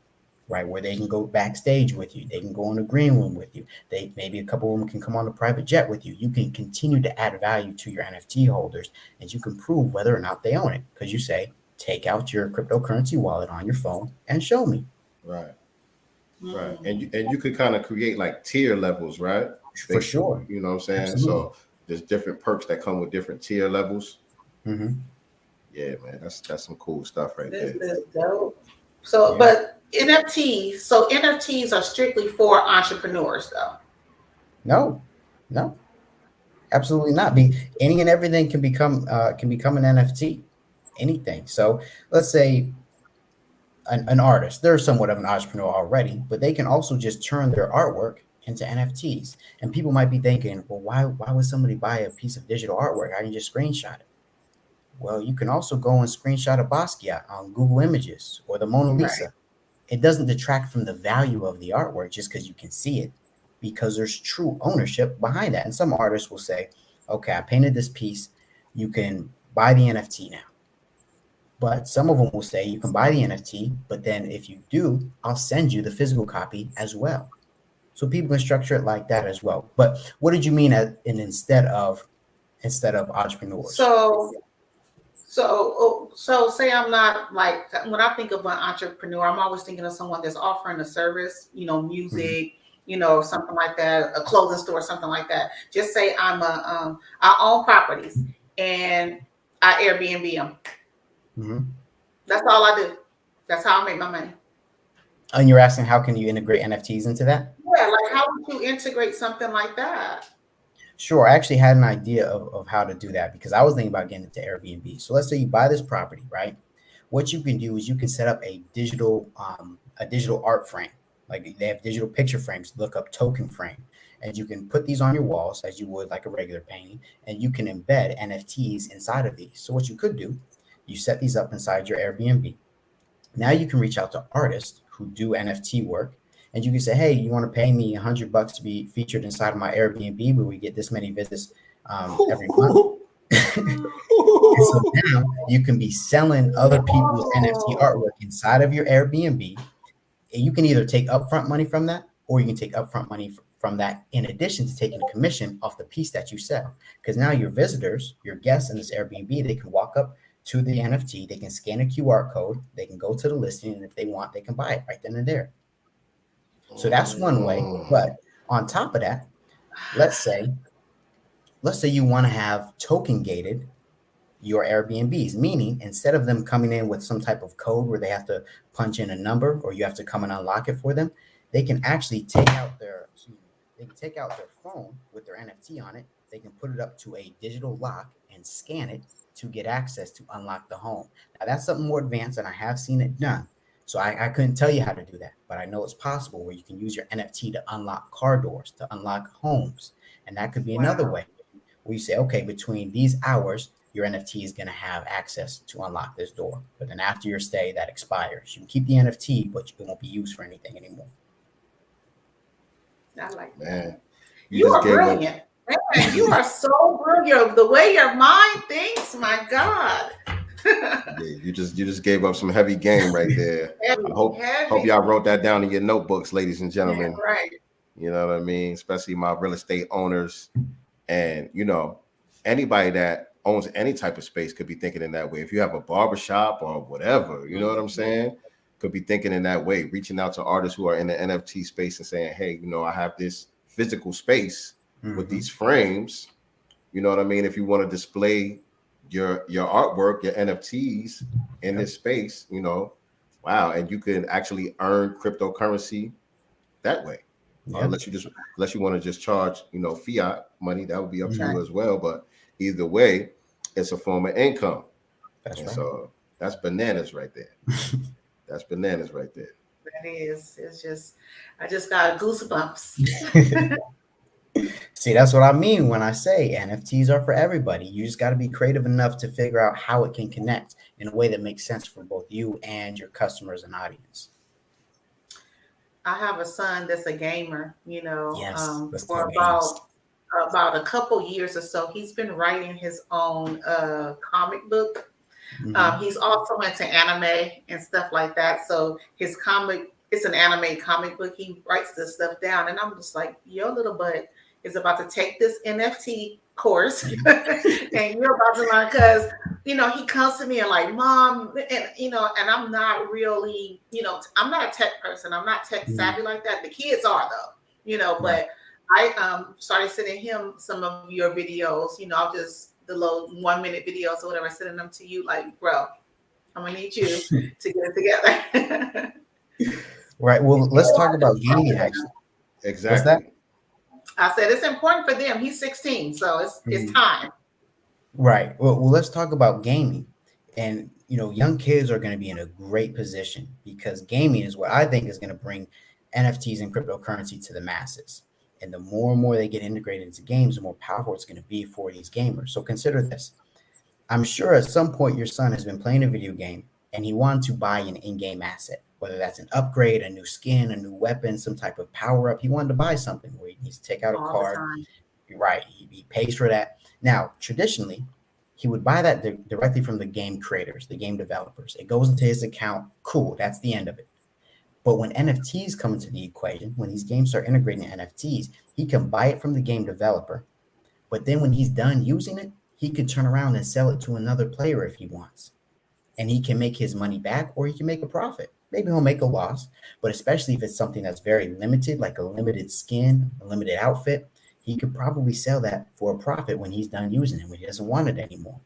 Speaker 5: right? Where they can go backstage with you. They can go in the green room with you. Maybe a couple of them can come on a private jet with you. You can continue to add value to your NFT holders, and you can prove whether or not they own it. Because you say, take out your cryptocurrency wallet on your phone and show me.
Speaker 3: Right. Right. And you could kind of create like tier levels, right?
Speaker 5: For sure.
Speaker 3: You know what I'm saying?
Speaker 5: Absolutely.
Speaker 3: So there's different perks that come with different tier levels.
Speaker 5: Mm-hmm.
Speaker 3: Yeah, man, that's some cool stuff right
Speaker 4: This
Speaker 3: there.
Speaker 4: is dope. So, but NFTs are strictly for entrepreneurs, though.
Speaker 5: No, absolutely not. Any and everything can become an NFT. Anything. So let's say an artist, they're somewhat of an entrepreneur already, but they can also just turn their artwork into NFTs. And people might be thinking, well, why would somebody buy a piece of digital artwork? I can just screenshot it. Well, you can also go and screenshot a Basquiat on Google Images or the Mona Lisa.
Speaker 4: Right.
Speaker 5: It doesn't detract from the value of the artwork just because you can see it, because there's true ownership behind that. And some artists will say, okay, I painted this piece. You can buy the NFT now. But some of them will say you can buy the NFT, but then if you do, I'll send you the physical copy as well. So people can structure it like that as well. But what did you mean instead of entrepreneurs?
Speaker 4: So say I'm not, like, when I think of an entrepreneur, I'm always thinking of someone that's offering a service, music, something like that, a clothing store, something like that. Just say I own properties and I Airbnb them.
Speaker 5: Mm-hmm.
Speaker 4: That's all I do. That's how I make my money.
Speaker 5: And you're asking, how can you integrate NFTs into that?
Speaker 4: Yeah, like how would you integrate something like that?
Speaker 5: Sure. I actually had an idea of how to do that, because I was thinking about getting into Airbnb. So let's say you buy this property, right? What you can do is you can set up a digital art frame. Like they have digital picture frames, look up token frame. And you can put these on your walls as you would like a regular painting. And you can embed NFTs inside of these. So what you could do, you set these up inside your Airbnb. Now you can reach out to artists who do NFT work, and you can say, hey, you want to pay me $100 to be featured inside of my Airbnb where we get this many visits every month. And so now you can be selling other people's NFT artwork inside of your Airbnb. And you can either take upfront money from that, or you can take upfront money from that in addition to taking a commission off the piece that you sell. Because now your visitors, your guests in this Airbnb, they can walk up to the NFT, they can scan a QR code, they can go to the listing, and if they want, they can buy it right then and there. So that's one way. But on top of that, let's say you want to have token gated your Airbnbs, meaning instead of them coming in with some type of code where they have to punch in a number or you have to come and unlock it for them, they can actually take out their phone with their NFT on it. They can put it up to a digital lock and scan it to get access to unlock the home. Now that's something more advanced, and I have seen it done. So I couldn't tell you how to do that, but I know it's possible where you can use your NFT to unlock car doors, to unlock homes. And that could be another way where you say, okay, between these hours, your NFT is going to have access to unlock this door. But then after your stay, that expires. You can keep the NFT, but it won't be used for anything anymore.
Speaker 4: I like that.
Speaker 3: Man,
Speaker 4: You are brilliant. Man, you are so brilliant. The way your mind thinks, my God.
Speaker 3: Yeah, you just gave up some heavy game right there. I hope y'all wrote that down in your notebooks, ladies and gentlemen.
Speaker 4: Yeah, right.
Speaker 3: You know what I mean? Especially my real estate owners, and anybody that owns any type of space could be thinking in that way. If you have a barbershop or whatever, you know what I'm saying? Could be thinking in that way, reaching out to artists who are in the NFT space and saying, hey, I have this physical space with these frames. You know what I mean? If you want to display your artwork, your NFTs in this space, wow, and you can actually earn cryptocurrency that way. Unless you want to just charge, fiat money, that would be up to you as well. But either way, it's a form of income. That's right. So that's bananas right there. That's bananas right there.
Speaker 4: That is. It's just, I just got goosebumps.
Speaker 5: See, that's what I mean when I say NFTs are for everybody. You just got to be creative enough to figure out how it can connect in a way that makes sense for both you and your customers and audience.
Speaker 4: I have a son that's a gamer, for
Speaker 5: games.
Speaker 4: about a couple years or so. He's been writing his own comic book. He's also into anime and stuff like that. So his comic, it's an anime comic book. He writes this stuff down, and I'm just like, your little butt is about to take this NFT course, and you're about to learn, because he comes to me and like, Mom, and and I'm not really, I'm not a tech person. I'm not tech savvy like that. The kids are though, but I started sending him some of your videos. I'll just the little 1 minute videos or whatever, sending them to you like, bro, I'm gonna need you to get it together.
Speaker 5: Right. Well, let's talk about gaming actually. What's that?
Speaker 3: Exactly.
Speaker 4: I said it's important for them. He's 16, so it's
Speaker 5: Mhm.
Speaker 4: time.
Speaker 5: Right. Well, let's talk about gaming. And young kids are going to be in a great position because gaming is what I think is going to bring NFTs and cryptocurrency to the masses. And the more and more they get integrated into games, the more powerful it's going to be for these gamers. So consider this. I'm sure at some point your son has been playing a video game and he wanted to buy an in-game asset, whether that's an upgrade, a new skin, a new weapon, some type of power up. He wanted to buy something where he needs to take out a
Speaker 4: All the
Speaker 5: card.
Speaker 4: time.
Speaker 5: Right. He pays for that. Now, traditionally, he would buy that directly from the game creators, the game developers. It goes into his account. Cool. That's the end of it. But when NFTs come into the equation, when these games start integrating NFTs, he can buy it from the game developer. But then when he's done using it, he can turn around and sell it to another player if he wants. And he can make his money back or he can make a profit. Maybe he'll make a loss, but especially if it's something that's very limited, like a limited skin, a limited outfit, he could probably sell that for a profit when he's done using it, when he doesn't want it anymore.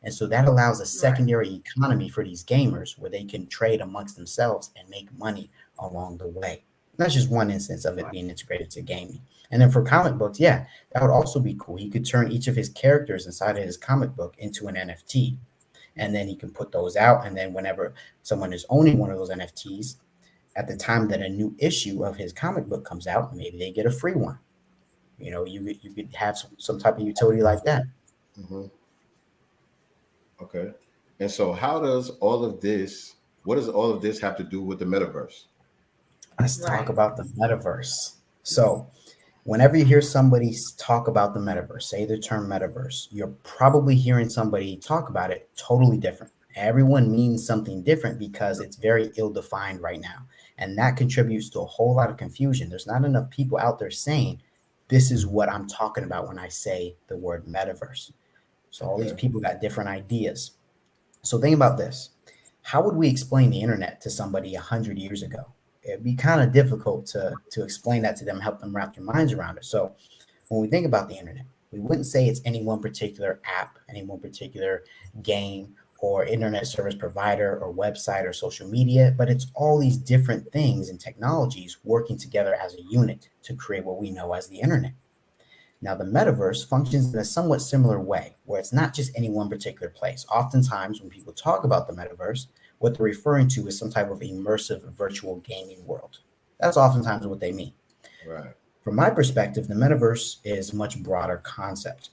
Speaker 5: And so that allows a secondary economy for these gamers where they can trade amongst themselves and make money along the way. That's just one instance of it being integrated to gaming. And then for comic books, yeah, that would also be cool. He could turn each of his characters inside of his comic book into an NFT. And then he can put those out. And then whenever someone is owning one of those NFTs, at the time that a new issue of his comic book comes out, maybe they get a free one. You could have some type of utility like that.
Speaker 3: Mm-hmm. Okay. And so what does all of this have to do with the metaverse?
Speaker 5: Let's talk about the metaverse. So whenever you hear somebody talk about the metaverse, say the term metaverse, you're probably hearing somebody talk about it totally different. Everyone means something different because it's very ill-defined right now. And that contributes to a whole lot of confusion. There's not enough people out there saying, this is what I'm talking about when I say the word metaverse. So all these people got different ideas. So think about this. How would we explain the internet to somebody 100 years ago? It'd be kind of difficult to explain that to them, help them wrap their minds around it. So when we think about the internet, we wouldn't say it's any one particular app, any one particular game or internet service provider or website or social media, but it's all these different things and technologies working together as a unit to create what we know as the internet. Now, the metaverse functions in a somewhat similar way, where it's not just any one particular place. Oftentimes, when people talk about the metaverse, what they're referring to is some type of immersive virtual gaming world. That's oftentimes what they mean.
Speaker 3: Right.
Speaker 5: From my perspective, the metaverse is a much broader concept.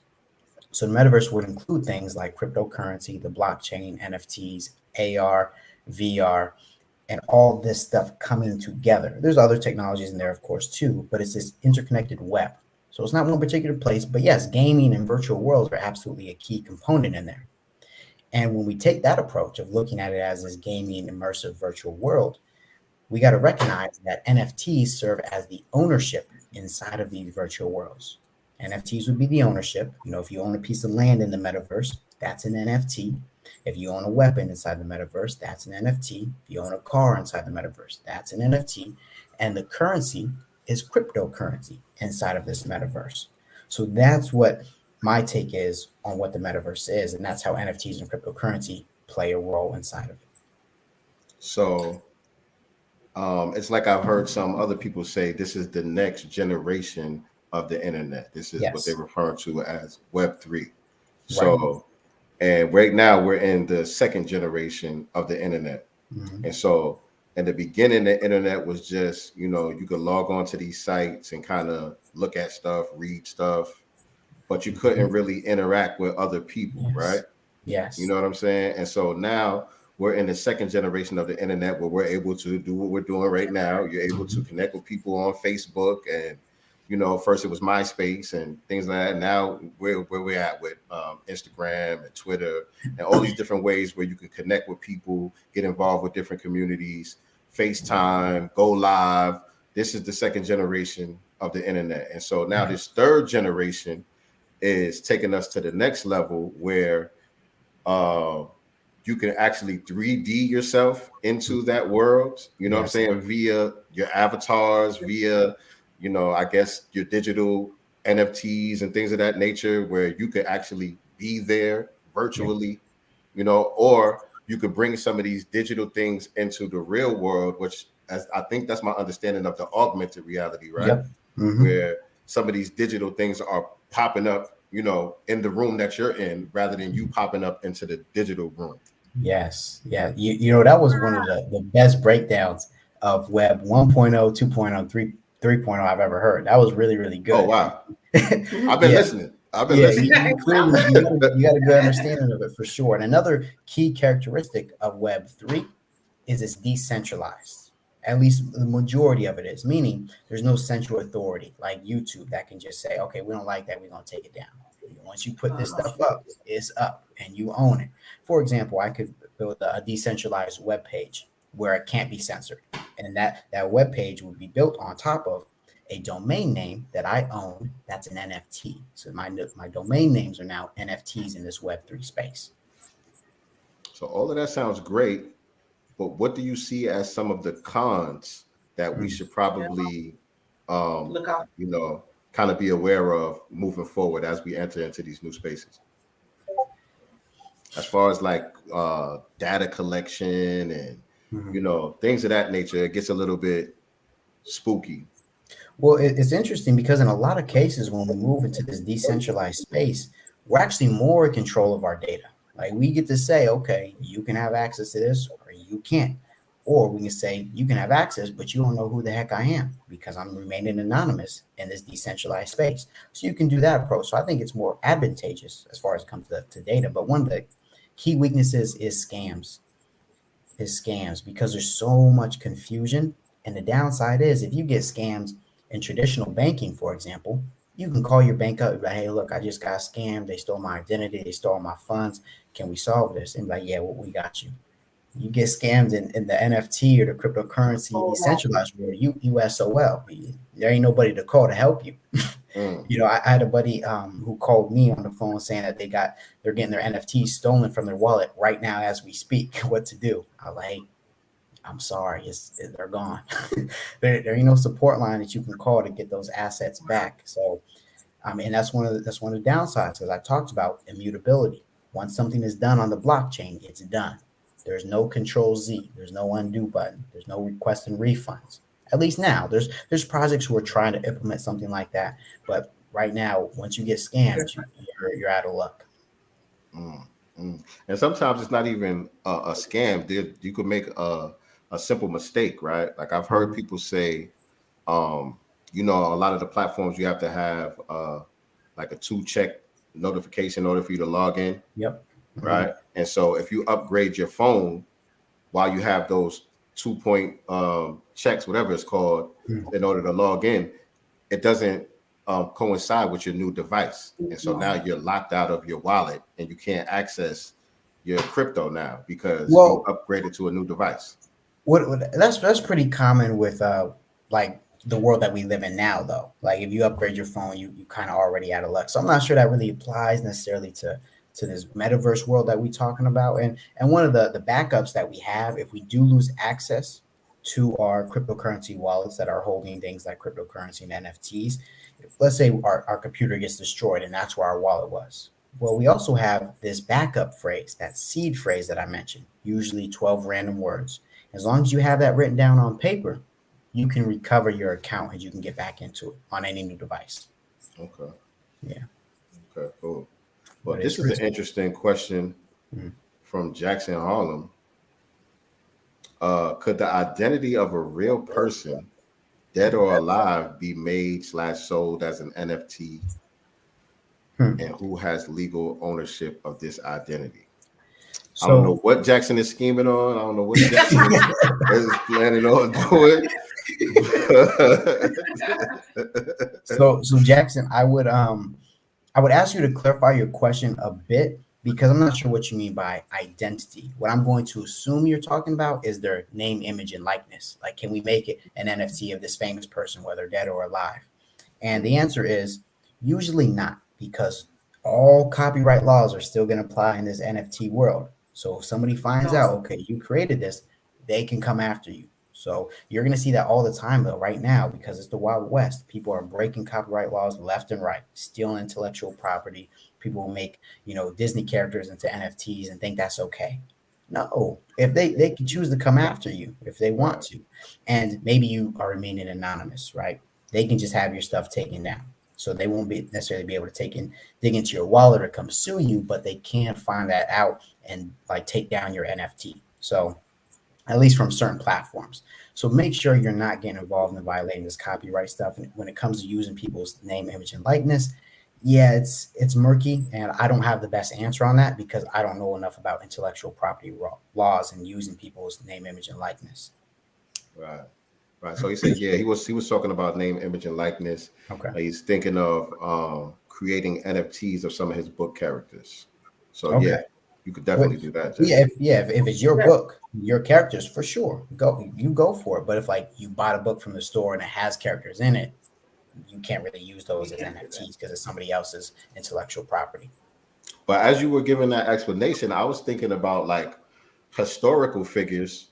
Speaker 5: So the metaverse would include things like cryptocurrency, the blockchain, NFTs, AR, VR, and all this stuff coming together. There's other technologies in there, of course, too, but it's this interconnected web. So it's not one particular place, but yes, gaming and virtual worlds are absolutely a key component in there. And when we take that approach of looking at it as this gaming immersive virtual world, we got to recognize that NFTs serve as the ownership inside of these virtual worlds. NFTs would be the ownership. If you own a piece of land in the metaverse, that's an NFT. If you own a weapon inside the metaverse, that's an NFT. If you own a car inside the metaverse, that's an NFT. And the currency is cryptocurrency inside of this metaverse. So that's what my take is on what the metaverse is. And that's how NFTs and cryptocurrency play a role inside of it.
Speaker 3: So it's like I've heard some other people say this is the next generation of the internet. This is what they refer to as Web3. So, and right now we're in the second generation of the internet. Mm-hmm. And so in the beginning, the internet was just, you could log on to these sites and kind of look at stuff, read stuff, but you couldn't really interact with other people, right?
Speaker 5: Yes.
Speaker 3: You know what I'm saying? And so now we're in the second generation of the internet where we're able to do what we're doing right now. You're able to connect with people on Facebook and, first it was MySpace and things like that. Now where we're at with Instagram and Twitter and all these different ways where you can connect with people, get involved with different communities, FaceTime, go live. This is the second generation of the internet. And so now this third generation is taking us to the next level where you can actually 3D yourself into that world, what I'm saying, via your avatars, via, I guess your digital NFTs and things of that nature, where you could actually be there virtually, you know, or you could bring some of these digital things into the real world, which as I think that's my understanding of the augmented reality, right?
Speaker 5: Yep. Mm-hmm.
Speaker 3: Where some of these digital things are popping up, you know, in the room that you're in rather than you popping up into the digital room.
Speaker 5: Yes. Yeah. You know, that was one of the best breakdowns of Web 1.0, 2.0, 3.0 I've ever heard. That was really, really good.
Speaker 3: Oh, wow. I've been listening. I've been listening.
Speaker 5: Clearly, you got a good understanding of it for sure. And another key characteristic of Web 3 is it's decentralized. At least the majority of it is, meaning there's no central authority like YouTube that can just say, okay, we don't like that, we're going to take it down. Once you put this stuff up, it's up and you own it. For example, I could build a decentralized web page where it can't be censored. And that web page would be built on top of a domain name that I own. That's an NFT. So my domain names are now NFTs in this Web3 space.
Speaker 3: So all of that sounds great, but what do you see as some of the cons that we should probably,
Speaker 4: Look out.
Speaker 3: you know, kind of be aware of moving forward as we enter into these new spaces? As far as like data collection and, you know, things of that nature, it gets a little bit spooky.
Speaker 5: Well, it's interesting because in a lot of cases, when we move into this decentralized space, we're actually more in control of our data. Like we get to say, okay, you can have access to this or you can't. Or we can say, you can have access, but you don't know who the heck I am because I'm remaining anonymous in this decentralized space. So you can do that approach. So I think it's more advantageous as far as it comes to data. But one of the key weaknesses is scams. Because there's so much confusion. And the downside is if you get scams in traditional banking, for example, you can call your bank up and be like, hey, look, I just got scammed. They stole my identity. They stole my funds. Can we solve this? And like, yeah, well, we got you. You get scammed in the NFT or the cryptocurrency decentralized world, you SOL. There ain't nobody to call to help you. You know, I had a buddy who called me on the phone saying that they're getting their NFTs stolen from their wallet right now as we speak. What to do? I was like, hey, I'm sorry, they're gone. there ain't no support line that you can call to get those assets back. So, and that's one of the downsides, because I talked about immutability. Once something is done on the blockchain, it's done. There's no control Z. There's no undo button. There's no requesting refunds. At least now, there's projects who are trying to implement something like that. But right now, once you get scammed, you're out of luck.
Speaker 3: And sometimes it's not even a scam. You could make a simple mistake, right? Like I've heard people say, you know, a lot of the platforms you have to have like a 2-check notification in order for you to log in.
Speaker 5: Yep.
Speaker 3: Right. And so if you upgrade your phone while you have those 2-point checks, whatever it's called, in order to log in, it doesn't coincide with your new device. And so now you're locked out of your wallet and you can't access your crypto now because you upgraded to a new device.
Speaker 5: That's pretty common with like the world that we live in now, though. Like if you upgrade your phone, you kind of already out of luck. So I'm not sure that really applies necessarily to this metaverse world that we're talking about. And one of the backups that we have, if we do lose access to our cryptocurrency wallets that are holding things like cryptocurrency and NFTs, let's say our computer gets destroyed and that's where our wallet was. Well, we also have this backup phrase, that seed phrase that I mentioned, usually 12 random words. As long as you have that written down on paper, you can recover your account and you can get back into it on any new device.
Speaker 3: Okay.
Speaker 5: Yeah.
Speaker 3: Okay, cool. Well, this is an interesting question from Jackson Harlem. Could the identity of a real person, dead or alive, be made/sold as an NFT? And who has legal ownership of this identity? So, I don't know what Jackson is scheming on. I don't know what Jackson is planning on doing.
Speaker 5: So Jackson, I would ask you to clarify your question a bit because I'm not sure what you mean by identity. What I'm going to assume you're talking about is their name, image, and likeness. Like, can we make it an NFT of this famous person, whether dead or alive? And the answer is usually not, because all copyright laws are still going to apply in this NFT world. So if somebody finds out, okay, you created this, they can come after you. So you're going to see that all the time, though, right now, because it's the Wild West. People are breaking copyright laws left and right, stealing intellectual property, People will make, Disney characters into NFTs and think that's okay. No, if they can choose to come after you if they want to, and maybe you are remaining anonymous, right? They can just have your stuff taken down, so they won't be necessarily be able to dig into your wallet or come sue you, but they can find that out and like take down your NFT. So at least from certain platforms. So make sure you're not getting involved in violating this copyright stuff. And when it comes to using people's name, image, and likeness, yeah, it's murky, and I don't have the best answer on that because I don't know enough about intellectual property laws and using people's name, image, and likeness.
Speaker 3: Right. Right. So he said, yeah, he was talking about name, image, and likeness.
Speaker 5: Okay.
Speaker 3: He's thinking of creating NFTs of some of his book characters. So
Speaker 5: Okay.
Speaker 3: yeah, you could definitely do that.
Speaker 5: If it's your book, your characters, for sure, go for it. But if like you bought a book from the store and it has characters in it, you can't really use those as NFTs because it's somebody else's intellectual property.
Speaker 3: But as you were giving that explanation, I was thinking about like historical figures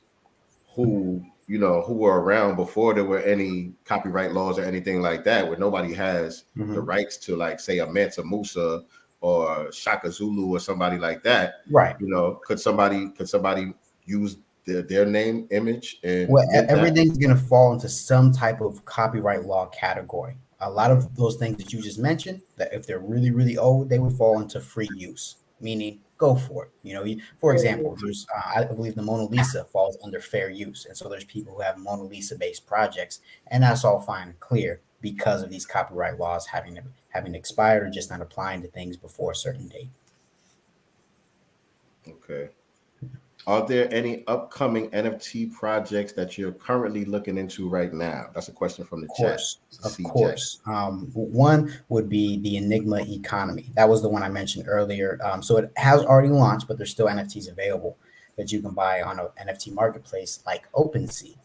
Speaker 3: who were around before there were any copyright laws or anything like that, where nobody has the rights to, like, say, a Mansa Musa or Shaka Zulu or somebody like that.
Speaker 5: Right.
Speaker 3: Could somebody use their name, image, and
Speaker 5: everything's going to fall into some type of copyright law category. A lot of those things that you just mentioned, that if they're really, really old, they would fall into free use, meaning go for it. For example, there's I believe the Mona Lisa falls under fair use, and so there's people who have Mona Lisa based projects, and that's all fine and clear because of these copyright laws having expired or just not applying to things before a certain date.
Speaker 3: Okay. Are there any upcoming NFT projects that you're currently looking into right now? That's a question from the chat.
Speaker 5: Of course. One would be the Enigma economy. That was the one I mentioned earlier. So it has already launched, but there's still NFTs available that you can buy on an NFT marketplace like OpenSea.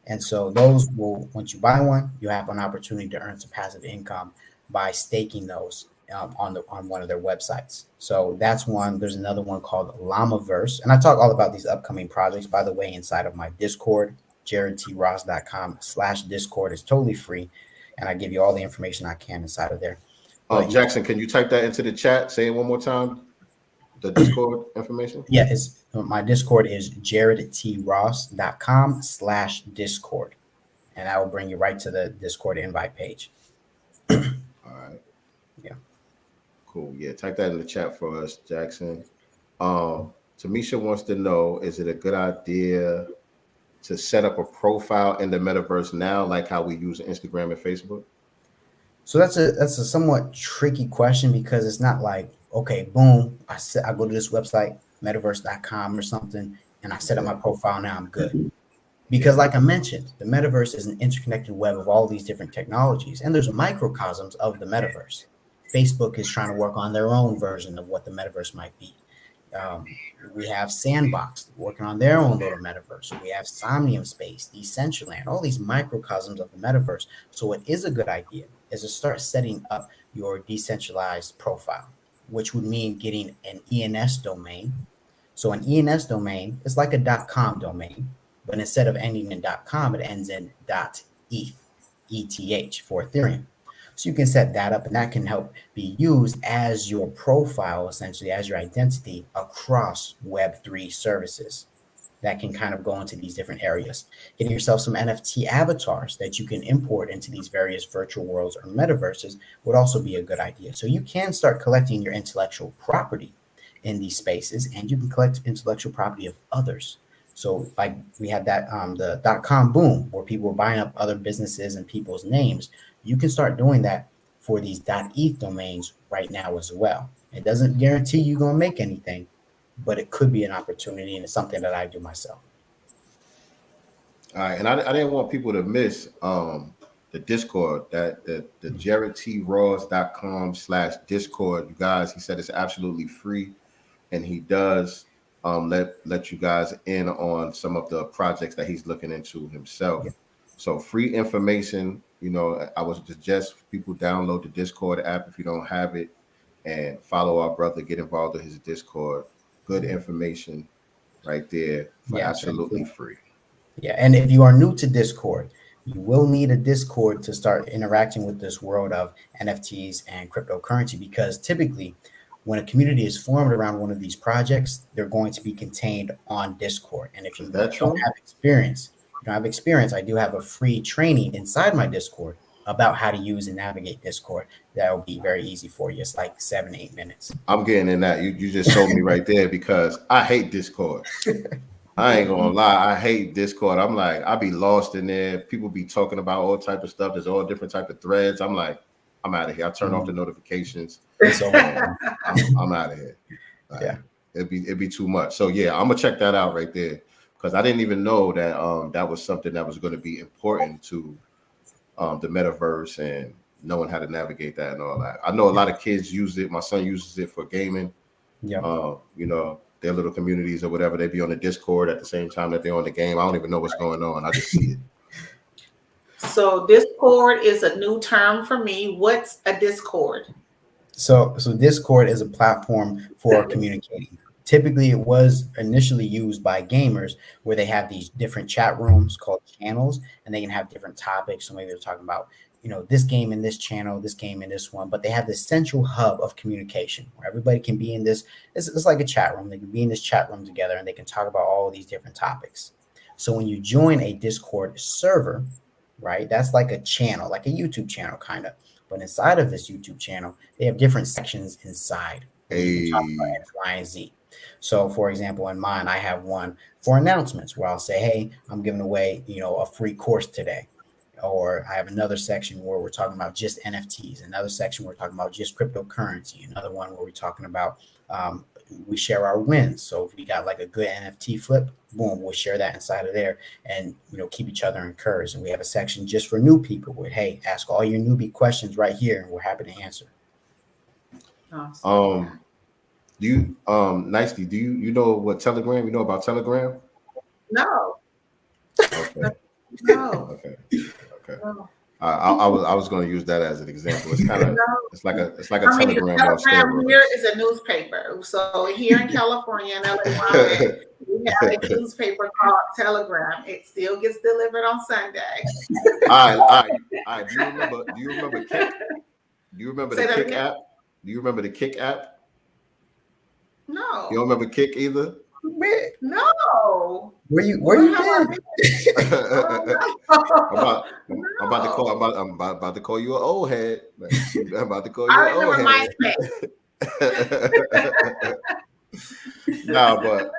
Speaker 5: And so those will, once you buy one, you have an opportunity to earn some passive income by staking those on one of their websites. So that's one. There's another one called Llamaverse. And I talk all about these upcoming projects, by the way, inside of my Discord, jarrettross.com/Discord. It's totally free. And I give you all the information I can inside of there.
Speaker 3: Jackson, can you type that into the chat? Say it one more time. The Discord information?
Speaker 5: Yeah, my Discord is jarrettross.com/Discord. And I will bring you right to the Discord invite page.
Speaker 3: All right.
Speaker 5: Yeah.
Speaker 3: Cool. Yeah, type that in the chat for us, Jackson. Tamisha wants to know, is it a good idea to set up a profile in the metaverse now, like how we use Instagram and Facebook?
Speaker 5: So that's a somewhat tricky question because it's not like, okay, boom, I go to this website, metaverse.com or something, and I set up my profile, now I'm good. Because like I mentioned, the metaverse is an interconnected web of all these different technologies, and there's microcosms of the metaverse. Facebook is trying to work on their own version of what the metaverse might be. We have Sandbox working on their own little metaverse. We have Somnium Space, Decentraland, all these microcosms of the metaverse. So what is a good idea is to start setting up your decentralized profile, which would mean getting an ENS domain. So an ENS domain is like a .com domain, but instead of ending in .com, it ends in .eth for Ethereum. So you can set that up, and that can help be used as your profile, essentially as your identity across Web3 services. That can kind of go into these different areas. Getting yourself some NFT avatars that you can import into these various virtual worlds or metaverses would also be a good idea. So you can start collecting your intellectual property in these spaces, and you can collect intellectual property of others. So like we had that the .com boom where people were buying up other businesses and people's names. You can start doing that for these .eth domains right now as well. It doesn't guarantee you're going to make anything, but it could be an opportunity, and it's something that I do myself.
Speaker 3: All right, and I didn't want people to miss the Discord, that the jarrettross.com/Discord. You guys, he said it's absolutely free, and he does let you guys in on some of the projects that he's looking into himself. Yeah. So free information. I would suggest people download the Discord app if you don't have it, and follow our brother. Get involved in his Discord. Good information right there for absolutely free.
Speaker 5: Yeah, and if you are new to Discord, you will need a Discord to start interacting with this world of NFTs and cryptocurrency, because typically When a community is formed around one of these projects, they're going to be contained on Discord. And if
Speaker 3: Is
Speaker 5: you
Speaker 3: that true?
Speaker 5: don't have experience, I do have a free training inside my Discord about how to use and navigate Discord. That will be very easy for you. It's like 7 to 8 minutes.
Speaker 3: I'm getting in that. You just sold me right there because I hate Discord. I ain't gonna lie, I hate Discord. I'm like, I be lost in there. People be talking about all type of stuff. There's all different type of threads. I'm like, I'm out of here. I turn off the notifications.
Speaker 5: So
Speaker 3: I'm out of here. Like,
Speaker 5: yeah,
Speaker 3: it'd be too much. So yeah, I'm gonna check that out right there because I didn't even know that that was something that was going to be important to the metaverse and knowing how to navigate that and all that. I know a lot of kids use it. My son uses it for gaming.
Speaker 5: yeah.
Speaker 3: You know, their little communities or whatever, they be on the Discord at the same time that they're on the game. I don't even know what's going on. I just see it.
Speaker 4: So Discord is a new term for me. What's a Discord?
Speaker 5: So Discord is a platform for communicating. Typically, it was initially used by gamers where they have these different chat rooms called channels, and they can have different topics. So maybe they're talking about, this game in this channel, this game in this one, but they have this central hub of communication where everybody can be in this. It's like a chat room. They can be in this chat room together and they can talk about all of these different topics. So when you join a Discord server, right, that's like a channel, like a YouTube channel kind of. But inside of this YouTube channel, they have different sections inside. Where you can talk about X, Y, and Z. So, for example, in mine, I have one for announcements where I'll say, hey, I'm giving away, a free course today. Or I have another section where we're talking about just NFTs, another section where we're talking about just cryptocurrency, another one where we're talking about we share our wins. So if we got like a good NFT flip, boom, we'll share that inside of there and, keep each other encouraged. And we have a section just for new people where, hey, ask all your newbie questions right here and we're happy to answer.
Speaker 4: Awesome.
Speaker 3: Nicely, do you know what Telegram? You know about Telegram?
Speaker 4: No.
Speaker 3: Okay.
Speaker 4: No.
Speaker 3: Okay.
Speaker 4: No.
Speaker 3: I was going to use that as an example. It's kind of it's like a Telegram on
Speaker 4: Telegram
Speaker 3: steroids.
Speaker 4: here is a newspaper. So here in California, in LA, we have a newspaper called Telegram. It still gets delivered on Sunday.
Speaker 3: All right. Do you remember Kick? Do you remember
Speaker 4: Say
Speaker 3: the
Speaker 4: that
Speaker 3: Kick
Speaker 4: again?
Speaker 3: app? Do you remember the Kick app?
Speaker 4: No.
Speaker 3: You don't remember Kick either?
Speaker 4: No.
Speaker 5: Where you been?
Speaker 3: I'm about to call you an old head. I'm about to call you
Speaker 4: I
Speaker 3: an old
Speaker 4: remember
Speaker 3: head.
Speaker 4: MySpace.
Speaker 3: No, but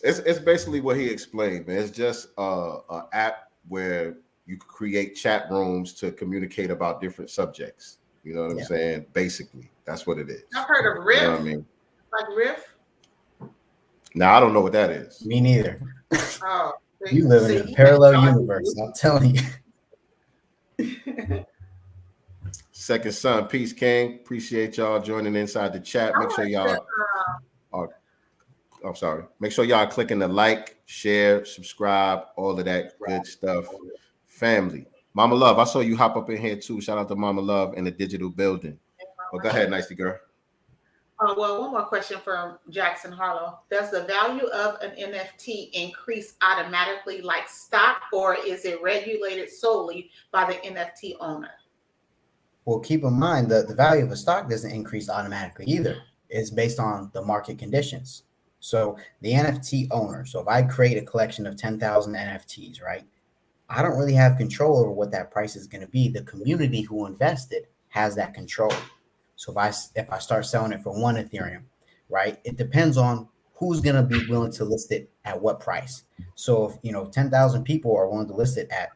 Speaker 3: it's basically what he explained, man. It's just an app where you can create chat rooms to communicate about different subjects. You know what I'm saying? Basically, that's what it is.
Speaker 4: I've heard of Riff.
Speaker 3: You know what I mean?
Speaker 4: Like Riff.
Speaker 3: Now I don't know what that is.
Speaker 5: Me neither.
Speaker 4: Oh,
Speaker 5: You live in a parallel universe. I'm telling you.
Speaker 3: Second Son, Peace King. Appreciate y'all joining inside the chat. Make sure y'all I'm sorry. Make sure y'all clicking the like, share, subscribe, all of that good stuff. Family. Mama Love, I saw you hop up in here too. Shout out to Mama Love in the digital building. Well, go ahead, nicely girl.
Speaker 4: Well, one more question from Jackson Harlow. Does the value of an NFT increase automatically like stock, or is it regulated solely by the NFT owner?
Speaker 5: Well, keep in mind that the value of a stock doesn't increase automatically either. It's based on the market conditions. So the NFT owner, so if I create a collection of 10,000 NFTs, right? I don't really have control over what that price is going to be. The community who invested has that control. So if I start selling it for 1 Ethereum, right, it depends on who's going to be willing to list it at what price. So if 10,000 people are willing to list it at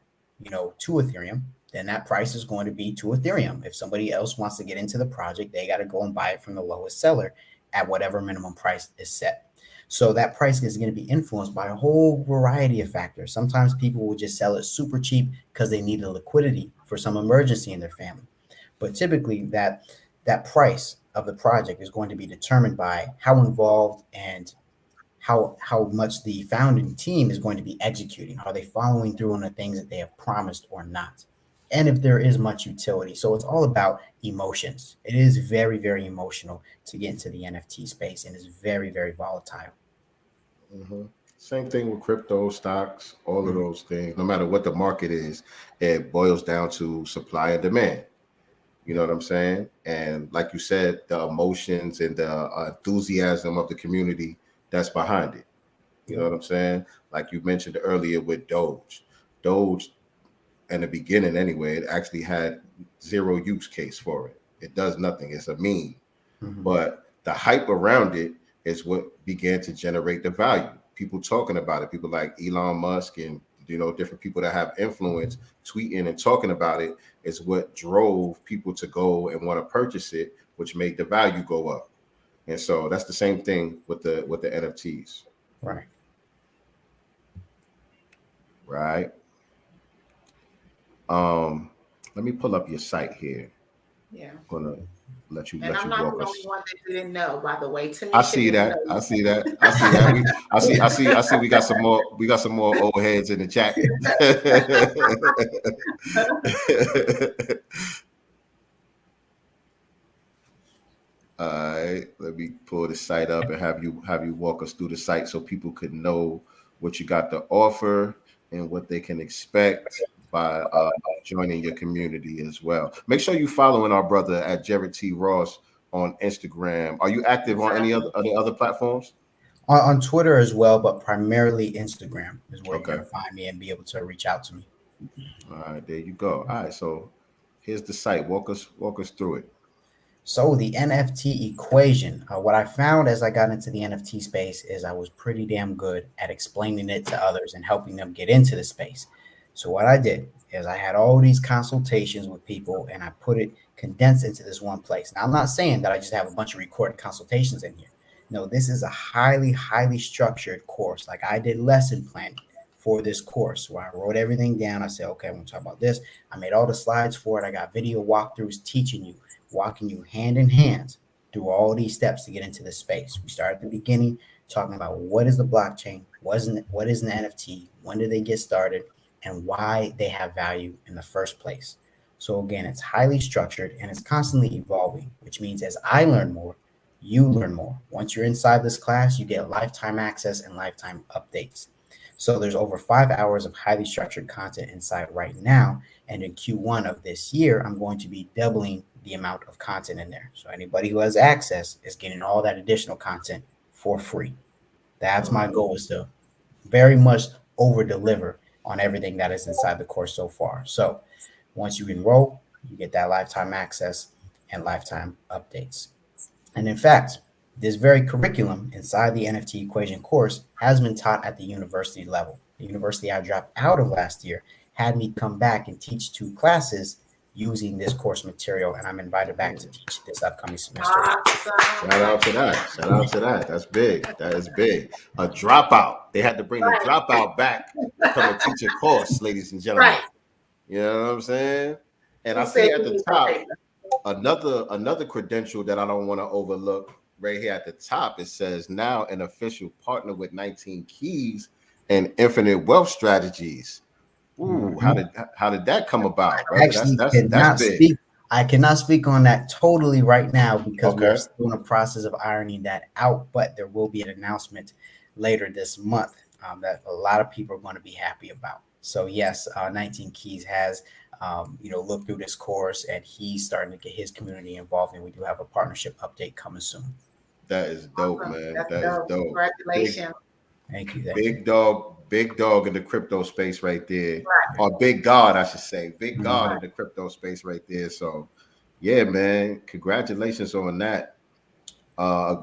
Speaker 5: 2 Ethereum, then that price is going to be 2 Ethereum. If somebody else wants to get into the project, they got to go and buy it from the lowest seller at whatever minimum price is set. So that price is going to be influenced by a whole variety of factors. Sometimes people will just sell it super cheap because they need a liquidity for some emergency in their family. But typically that price of the project is going to be determined by how involved and how much the founding team is going to be executing. Are they following through on the things that they have promised or not? And if there is much utility. So it's all about emotions. It is very, very emotional to get into the NFT space, and it's very, very volatile.
Speaker 3: Mm-hmm. Same thing with crypto, stocks, all of those things. No matter what the market is, it boils down to supply and demand. You know what I'm saying? And like you said, the emotions and the enthusiasm of the community that's behind it. You know what I'm saying? Like you mentioned earlier with Doge. Doge, in the beginning anyway, it actually had zero use case for it. It does nothing. It's a meme. But the hype around it is what began to generate the value. People talking about it, people like Elon Musk and different people that have influence tweeting and talking about it is what drove people to go and want to purchase it, which made the value go up. And so that's the same thing with the NFTs.
Speaker 5: Right.
Speaker 3: Right. Let me pull up your site here.
Speaker 4: Yeah.
Speaker 3: I'm gonna let you
Speaker 4: And I'm
Speaker 3: walk
Speaker 4: not the
Speaker 3: us.
Speaker 4: only one that didn't know, by the way.
Speaker 3: I see that. I see that. I see. We got some more. We got some more old heads in the chat. All right. Let me pull the site up and have you walk us through the site so people could know what you got to offer and what they can expect by joining your community as well. Make sure you following our brother at Jarrett T Ross on Instagram. Are you active on any other platforms?
Speaker 5: On Twitter as well, but primarily Instagram is where you're going to find me and be able to reach out to me.
Speaker 3: All right, there you go. All right, so here's the site. Walk us through it.
Speaker 5: So the NFT equation, what I found as I got into the NFT space is I was pretty damn good at explaining it to others and helping them get into the space. So what I did is I had all these consultations with people and I put it condensed into this one place. Now, I'm not saying that I just have a bunch of recorded consultations in here. No, this is a highly, highly structured course. Like I did lesson planning for this course where I wrote everything down. I said, okay, I'm going to talk about this. I made all the slides for it. I got video walkthroughs teaching you, walking you hand in hand through all these steps to get into this space. We start at the beginning talking about what is the blockchain, what is an NFT, when did they get started, and why they have value in the first place. So again, it's highly structured and it's constantly evolving, which means as I learn more, you learn more. Once you're inside this class, you get lifetime access and lifetime updates. So there's over 5 hours of highly structured content inside right now. And in Q1 of this year, I'm going to be doubling the amount of content in there. So anybody who has access is getting all that additional content for free. That's my goal, is to very much over deliver on everything that is inside the course so far. So once you enroll, you get that lifetime access and lifetime updates. And in fact, this very curriculum inside the NFT equation course has been taught at the university level. The university I dropped out of last year had me come back and teach 2 classes using this course material, and I'm invited back to teach this upcoming semester.
Speaker 3: Shout out to that. Shout out to that. That's big. That is big. A dropout. They had to bring the dropout back to come and teach a course, ladies and gentlemen.
Speaker 4: Right.
Speaker 3: You know what I'm saying? And I see at the top another credential that I don't want to overlook. Right here at the top, it says now an official partner with 19 Keys and Infinite Wealth Strategies. Ooh, how did that come about? Right? That's big.
Speaker 5: I cannot speak on that totally right now because we're still in the process of ironing that out, but there will be an announcement later this month that a lot of people are going to be happy about. So yes, 19 Keys has looked through this course and he's starting to get his community involved, and we do have a partnership update coming soon.
Speaker 3: That is dope, man. That is dope.
Speaker 4: Congratulations.
Speaker 5: Thank you.
Speaker 3: Big dog in the crypto space right there. Right. Or big God, I should say. Big God in the crypto space right there. So yeah, man. Congratulations on that.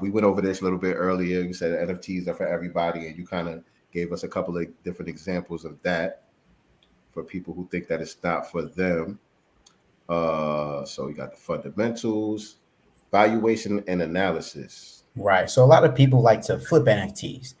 Speaker 3: We went over this a little bit earlier. You said NFTs are for everybody, and you kind of gave us a couple of different examples of that for people who think that it's not for them. So you got the fundamentals, valuation, and analysis.
Speaker 5: Right. So a lot of people like to flip NFTs,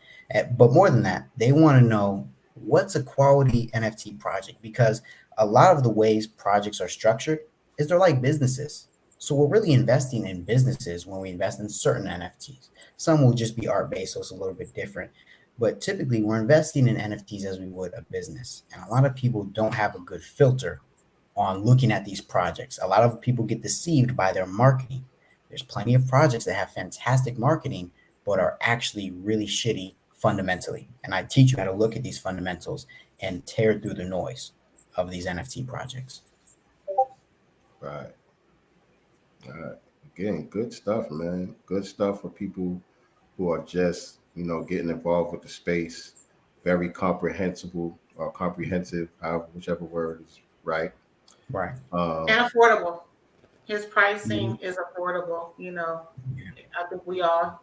Speaker 5: but more than that, they want to know what's a quality NFT project, because a lot of the ways projects are structured is they're like businesses. So we're really investing in businesses when we invest in certain NFTs. Some will just be art-based, so it's a little bit different. But typically we're investing in NFTs as we would a business. And a lot of people don't have a good filter on looking at these projects. A lot of people get deceived by their marketing. There's plenty of projects that have fantastic marketing, but are actually really shitty fundamentally. And I teach you how to look at these fundamentals and tear through the noise of these NFT projects.
Speaker 3: Right. Again, good stuff, man. Good stuff for people who are just, getting involved with the space. Very comprehensible or comprehensive, whichever word is right.
Speaker 5: Right.
Speaker 4: And affordable. His
Speaker 5: Mhm.
Speaker 4: pricing is affordable. I think we all,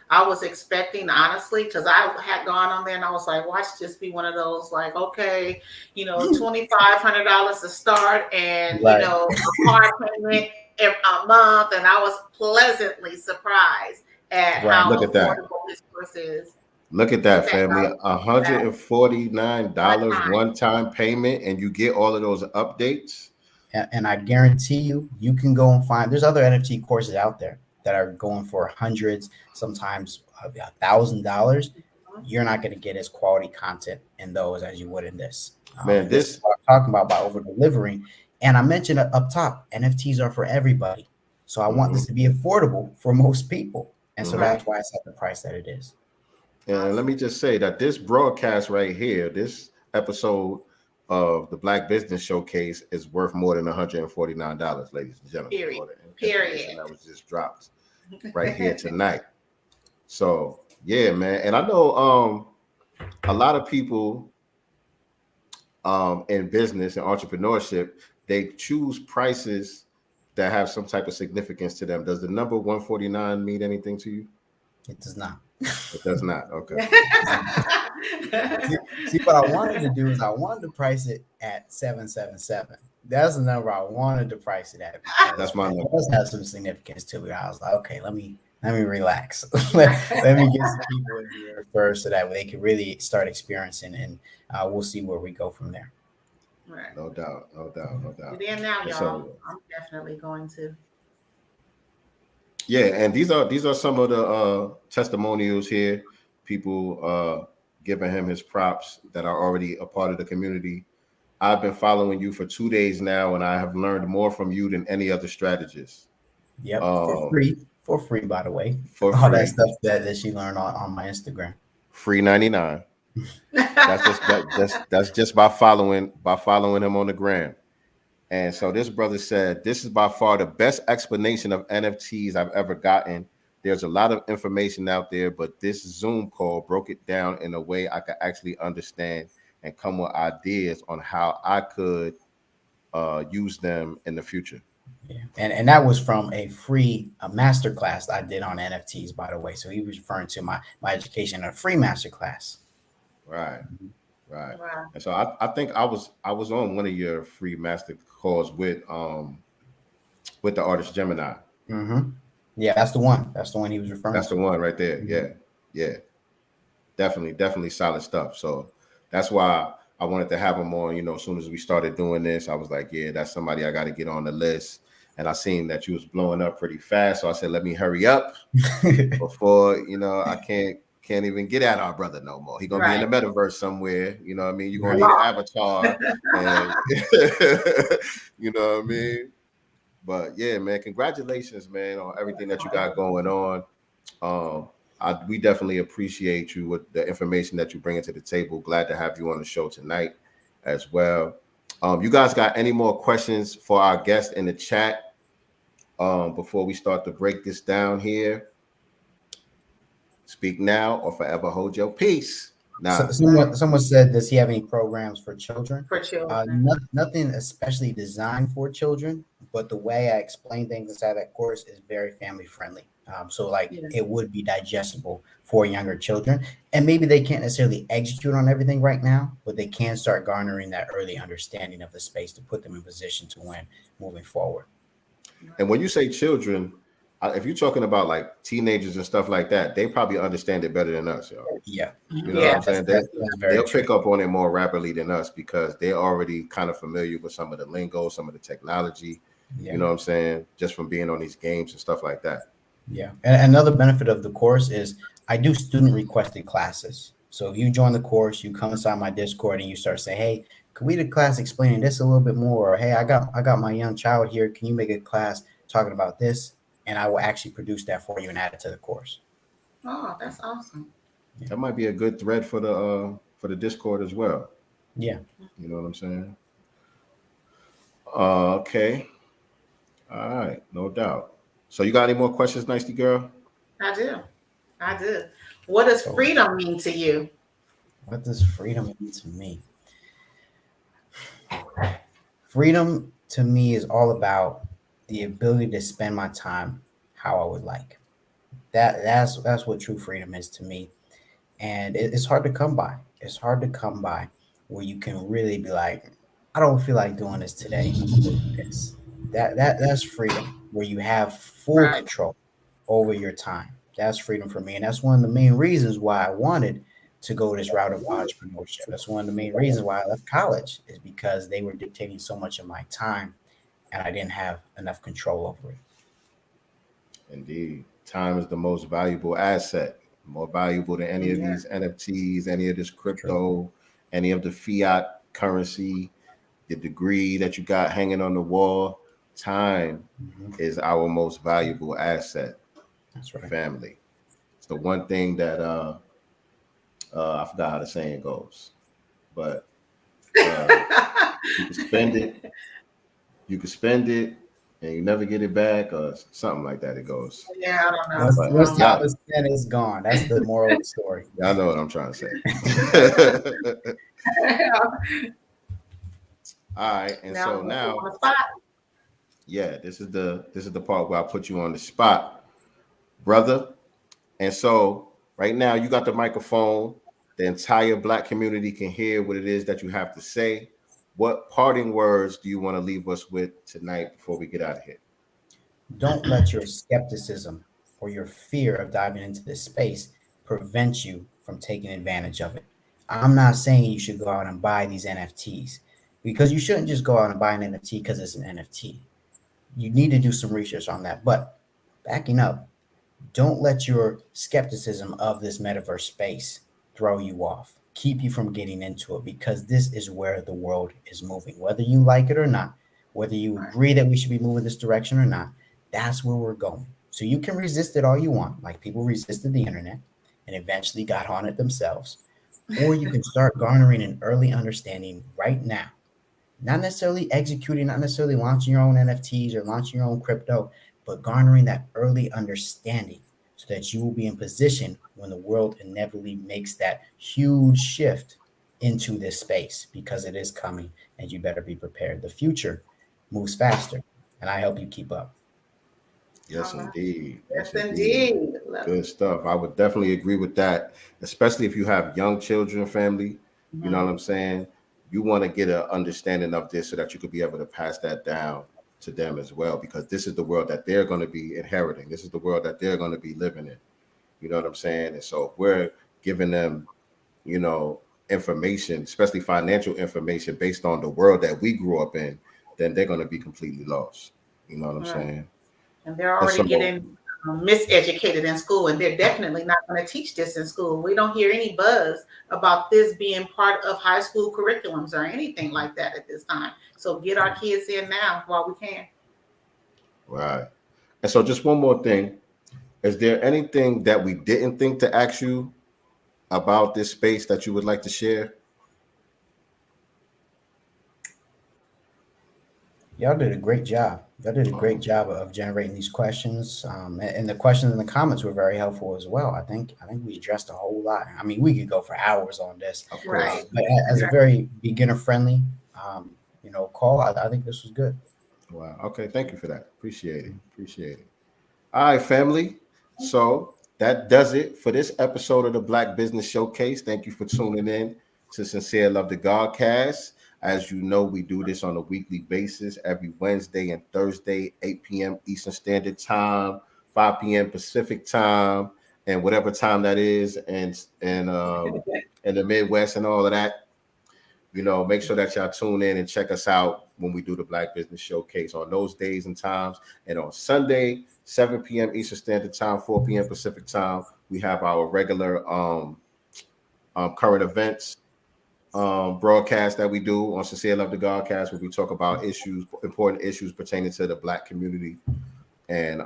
Speaker 4: I was expecting, honestly, because I had gone on there and I was like, watch this be one of those, like, okay, $2,500 to start, and
Speaker 5: Right.
Speaker 4: a car payment a month, and I was pleasantly surprised at
Speaker 5: Right.
Speaker 4: how
Speaker 3: Look at that.
Speaker 4: affordable this course is
Speaker 3: Look at
Speaker 4: with
Speaker 3: that,
Speaker 4: that
Speaker 3: family.
Speaker 4: one
Speaker 3: $149
Speaker 4: time.
Speaker 3: one-time payment, and you get all of those updates.
Speaker 5: And I guarantee you can go and find. There's other NFT courses out there that are going for hundreds, sometimes $1,000. You're not going to get as quality content in those as you would in this.
Speaker 3: Man,
Speaker 5: This is
Speaker 3: this
Speaker 5: what I'm talking about by over delivering. And I mentioned it up top, NFTs are for everybody. So I want this
Speaker 3: mhm.
Speaker 5: to be affordable for most people. And so
Speaker 3: Mhm.
Speaker 5: that's why it's at the price that it is.
Speaker 3: And let me just say that this broadcast right here, this episode of the Black Business Showcase is worth more than $149, ladies and gentlemen.
Speaker 4: Period.
Speaker 3: All the information
Speaker 4: Period.
Speaker 3: that was just dropped right here tonight. So yeah, man. And I know a lot of people in business and entrepreneurship, they choose prices that have some type of significance to them. Does the number 149 mean anything to you?
Speaker 5: It does not.
Speaker 3: It does not. Okay.
Speaker 5: See, what I wanted to do is I wanted to price it at 777. That's the number I wanted to price it at because
Speaker 3: That's my
Speaker 5: it
Speaker 3: number.
Speaker 5: does have some significance to it. I was like, okay, let me relax. let me get some people in here first so that they can really start experiencing, and we'll see where we go from there.
Speaker 4: Right.
Speaker 3: No doubt.
Speaker 4: Then now,
Speaker 3: And
Speaker 4: y'all,
Speaker 3: so
Speaker 4: I'm definitely going to.
Speaker 3: yeah, and these are some of the testimonials here. People giving him his props that are already a part of the community. I've been following you for 2 days now, and I have learned more from you than any other strategist.
Speaker 5: Yep,
Speaker 3: Um,
Speaker 5: for free, by the way.
Speaker 3: for
Speaker 5: All that
Speaker 3: free,
Speaker 5: stuff that she learned on my Instagram.
Speaker 3: free 99. That's just by following him on the gram. And so this brother said, this is by far the best explanation of NFTs I've ever gotten. There's a lot of information out there, but this Zoom call broke it down in a way I could actually understand and come with ideas on how I could use them in the future.
Speaker 5: Yeah, and that was from a master class I did on NFTs, by the way. So he was referring to my education in a free master class.
Speaker 3: Right. Right.
Speaker 4: Wow.
Speaker 3: And so I think I was on one of your free master calls with the artist Gemini.
Speaker 5: Mm-hmm. Yeah, that's the one. That's the one he was referring
Speaker 3: That's
Speaker 5: to.
Speaker 3: the one right there.
Speaker 5: Mm-hmm.
Speaker 3: Yeah. Definitely solid stuff. So that's why I wanted to have him on. As soon as we started doing this, I was like, yeah, that's somebody I got to get on the list. And I seen that you was blowing up pretty fast, so I said, let me hurry up before I can't even get at our brother no more. He gonna be in the metaverse somewhere. You know what I mean? You're gonna need an avatar, and you know what I mean. But yeah, man, congratulations, man, on everything that you got going on. We definitely appreciate you with the information that you bring into the table. Glad to have you on the show tonight as well. You guys got any more questions for our guest in the chat before we start to break this down here? Speak now or forever hold your peace. Now,
Speaker 5: Someone said, does he have any programs for children?
Speaker 4: For children.
Speaker 5: Nothing especially designed for children, but the way I explain things inside that course is very family friendly. So it would be digestible for younger children, and maybe they can't necessarily execute on everything right now, but they can start garnering that early understanding of the space to put them in position to win moving forward.
Speaker 3: And when you say children, if you're talking about like teenagers and stuff like that, they probably understand it better than us, yo.
Speaker 5: Yeah.
Speaker 3: You know what I'm saying?
Speaker 5: That's
Speaker 3: They'll pick up on it more rapidly than us because they're already kind of familiar with some of the lingo, some of the technology, you know what I'm saying? Just from being on these games and stuff like that.
Speaker 5: Yeah. And another benefit of the course is I do student requested classes. So if you join the course, you come inside my Discord and you start saying, hey, could we do a class explaining this a little bit more? Or, hey, I got my young child here. Can you make a class talking about this? And I will actually produce that for you and add it to the course.
Speaker 4: Oh, that's awesome.
Speaker 3: That might be a good thread for the Discord as well.
Speaker 5: Yeah.
Speaker 3: You know what I'm saying? Okay. All right, no doubt. So you got any more questions, Nicely girl?
Speaker 4: I do. I do. What does
Speaker 5: So,
Speaker 4: freedom mean to you?
Speaker 5: what does freedom mean to me? Freedom to me is all about the ability to spend my time how I would like. That's what true freedom is to me, and it's hard to come by. It's hard to come by where you can really be like, I don't feel like doing this today. I'm gonna do this. That's freedom, where you have full
Speaker 4: Right.
Speaker 5: control over your time. That's freedom for me, and that's one of the main reasons why I wanted to go this route of entrepreneurship. That's one of the main reasons why I left college, is because they were dictating so much of my time, and I didn't have enough control over it.
Speaker 3: Indeed. Time is the most valuable asset, more valuable than any of
Speaker 4: Yeah.
Speaker 3: these NFTs, any of this
Speaker 5: True.
Speaker 3: crypto, any of the fiat currency, the degree that you got hanging on the wall. Time
Speaker 5: Mhm.
Speaker 3: is our most valuable asset,
Speaker 5: That's right.
Speaker 3: family. It's the one thing that I forgot how the saying goes, but you can spend it, you can spend it, and you never get it back, or something like that. It goes,
Speaker 4: Yeah, I don't know.
Speaker 5: Once
Speaker 3: but
Speaker 5: once time
Speaker 3: yeah,
Speaker 5: is spent, it's gone. That's the moral of the story.
Speaker 3: y'all know what I'm trying to say. All right, and
Speaker 4: Now I'm
Speaker 3: so
Speaker 4: gonna put you on
Speaker 3: now,
Speaker 4: the spot.
Speaker 3: yeah, this is the part where I put you on the spot, brother. And so right now you got the microphone. The entire Black community can hear what it is that you have to say. What parting words do you want to leave us with tonight before we get out of here?
Speaker 5: Don't let your skepticism or your fear of diving into this space prevent you from taking advantage of it. I'm not saying you should go out and buy these NFTs, because you shouldn't just go out and buy an NFT because it's an NFT. You need to do some research on that. But backing up, don't let your skepticism of this metaverse space throw you off, keep you from getting into it, because this is where the world is moving. Whether you like it or not, whether you
Speaker 4: Right.
Speaker 5: agree that we should be moving this direction or not, that's where we're going. So you can resist it all you want, like people resisted the internet and eventually got on it themselves, or you can start garnering an early understanding right now. Not necessarily executing, not necessarily launching your own NFTs or launching your own crypto, but garnering that early understanding so that you will be in position when the world inevitably makes that huge shift into this space, because it is coming and you better be prepared. The future moves faster, and I help you keep up.
Speaker 3: Yes,
Speaker 4: All right.
Speaker 3: indeed. Yes,
Speaker 4: Yes,
Speaker 3: indeed.
Speaker 4: indeed. Love
Speaker 3: Good stuff. I would definitely agree with that, especially if you have young children, family. You know
Speaker 4: Mhm.
Speaker 3: what I'm saying? You want to get an understanding of this so that you could be able to pass that down to them as well, because this is the world that they're going to be inheriting. This is the world that they're going to be living in. You know what I'm saying? And so if we're giving them, you know, information, especially financial information based on the world that we grew up in, then they're going to be completely lost. You know what I'm
Speaker 4: Right.
Speaker 3: saying?
Speaker 4: And they're
Speaker 3: And
Speaker 4: already
Speaker 3: so,
Speaker 4: getting miseducated in school, and they're definitely not going to teach this in school. We don't hear any buzz about this being part of high school curriculums or anything like that at this time. So get our kids in now while we can.
Speaker 3: right. And so, just one more thing. Is there anything that we didn't think to ask you about this space that you would like to share?
Speaker 5: Y'all did a great job. Y'all did a great job of generating these questions, and the questions in the comments were very helpful as well. I think we addressed a whole lot. I mean, we could go for hours on this,
Speaker 3: Of
Speaker 4: Right.
Speaker 3: course.
Speaker 5: but as a very beginner friendly, call, I think this was good.
Speaker 3: Wow. Okay. Thank you for that. Appreciate it. Appreciate it. All right, family. So that does it for this episode of the Black Business Showcase. Thank you for tuning in to Sincere Love the Godcast. As you know, we do this on a weekly basis every Wednesday and Thursday, 8 p.m. Eastern Standard Time, 5 p.m. Pacific Time, and whatever time that is, and in the Midwest and all of that. You know, make sure that y'all tune in and check us out when we do the Black Business Showcase on those days and times. And on Sunday, 7 p.m. Eastern Standard Time, 4 p.m. Pacific Time, we have our regular current events broadcast that we do on Sincere Love the Godcast, where we talk about important issues pertaining to the Black community, and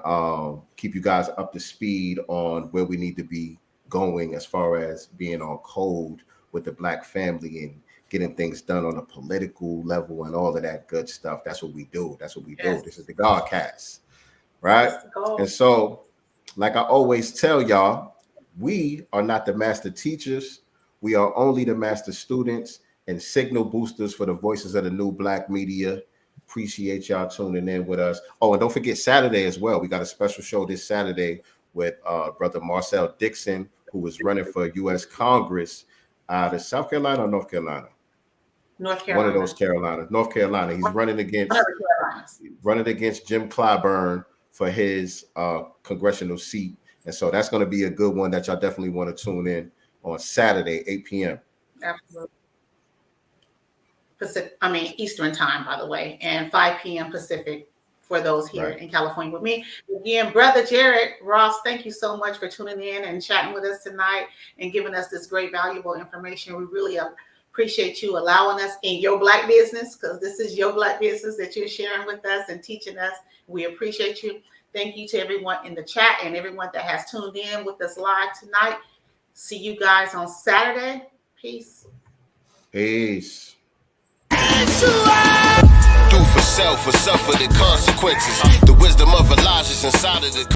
Speaker 3: keep you guys up to speed on where we need to be going as far as being on code with the Black family and getting things done on a political level and all of that good stuff. That's what we do. That's what we do.
Speaker 4: Yes.
Speaker 3: This is the Godcast, right?
Speaker 4: That's the goal.
Speaker 3: And so, like I always tell y'all, we are not the master teachers. We are only the master students and signal boosters for the voices of the new Black media. Appreciate y'all tuning in with us. Oh, and don't forget Saturday as well. We got a special show this Saturday with Brother Marcel Dixon, who is running for U.S. Congress out of South Carolina or North Carolina?
Speaker 4: North Carolina.
Speaker 3: One of those Carolinas. North Carolina. He's running against Jim Clyburn for his congressional seat. And so that's going to be a good one that y'all definitely want to tune in on Saturday, 8 p.m.
Speaker 4: Absolutely. Eastern time, by the way, and 5 p.m. Pacific for those here in California with me. Again, Brother Jarrett Ross, thank you so much for tuning in and chatting with us tonight and giving us this great, valuable information. We really appreciate you allowing us in your Black business, because this is your Black business that you're sharing with us and teaching us. We appreciate you. Thank you to everyone in the chat and everyone that has tuned in with us live tonight. See you guys on Saturday. Peace.
Speaker 3: Peace.
Speaker 1: Do for self or suffer the consequences. The wisdom of Elijah's inside of the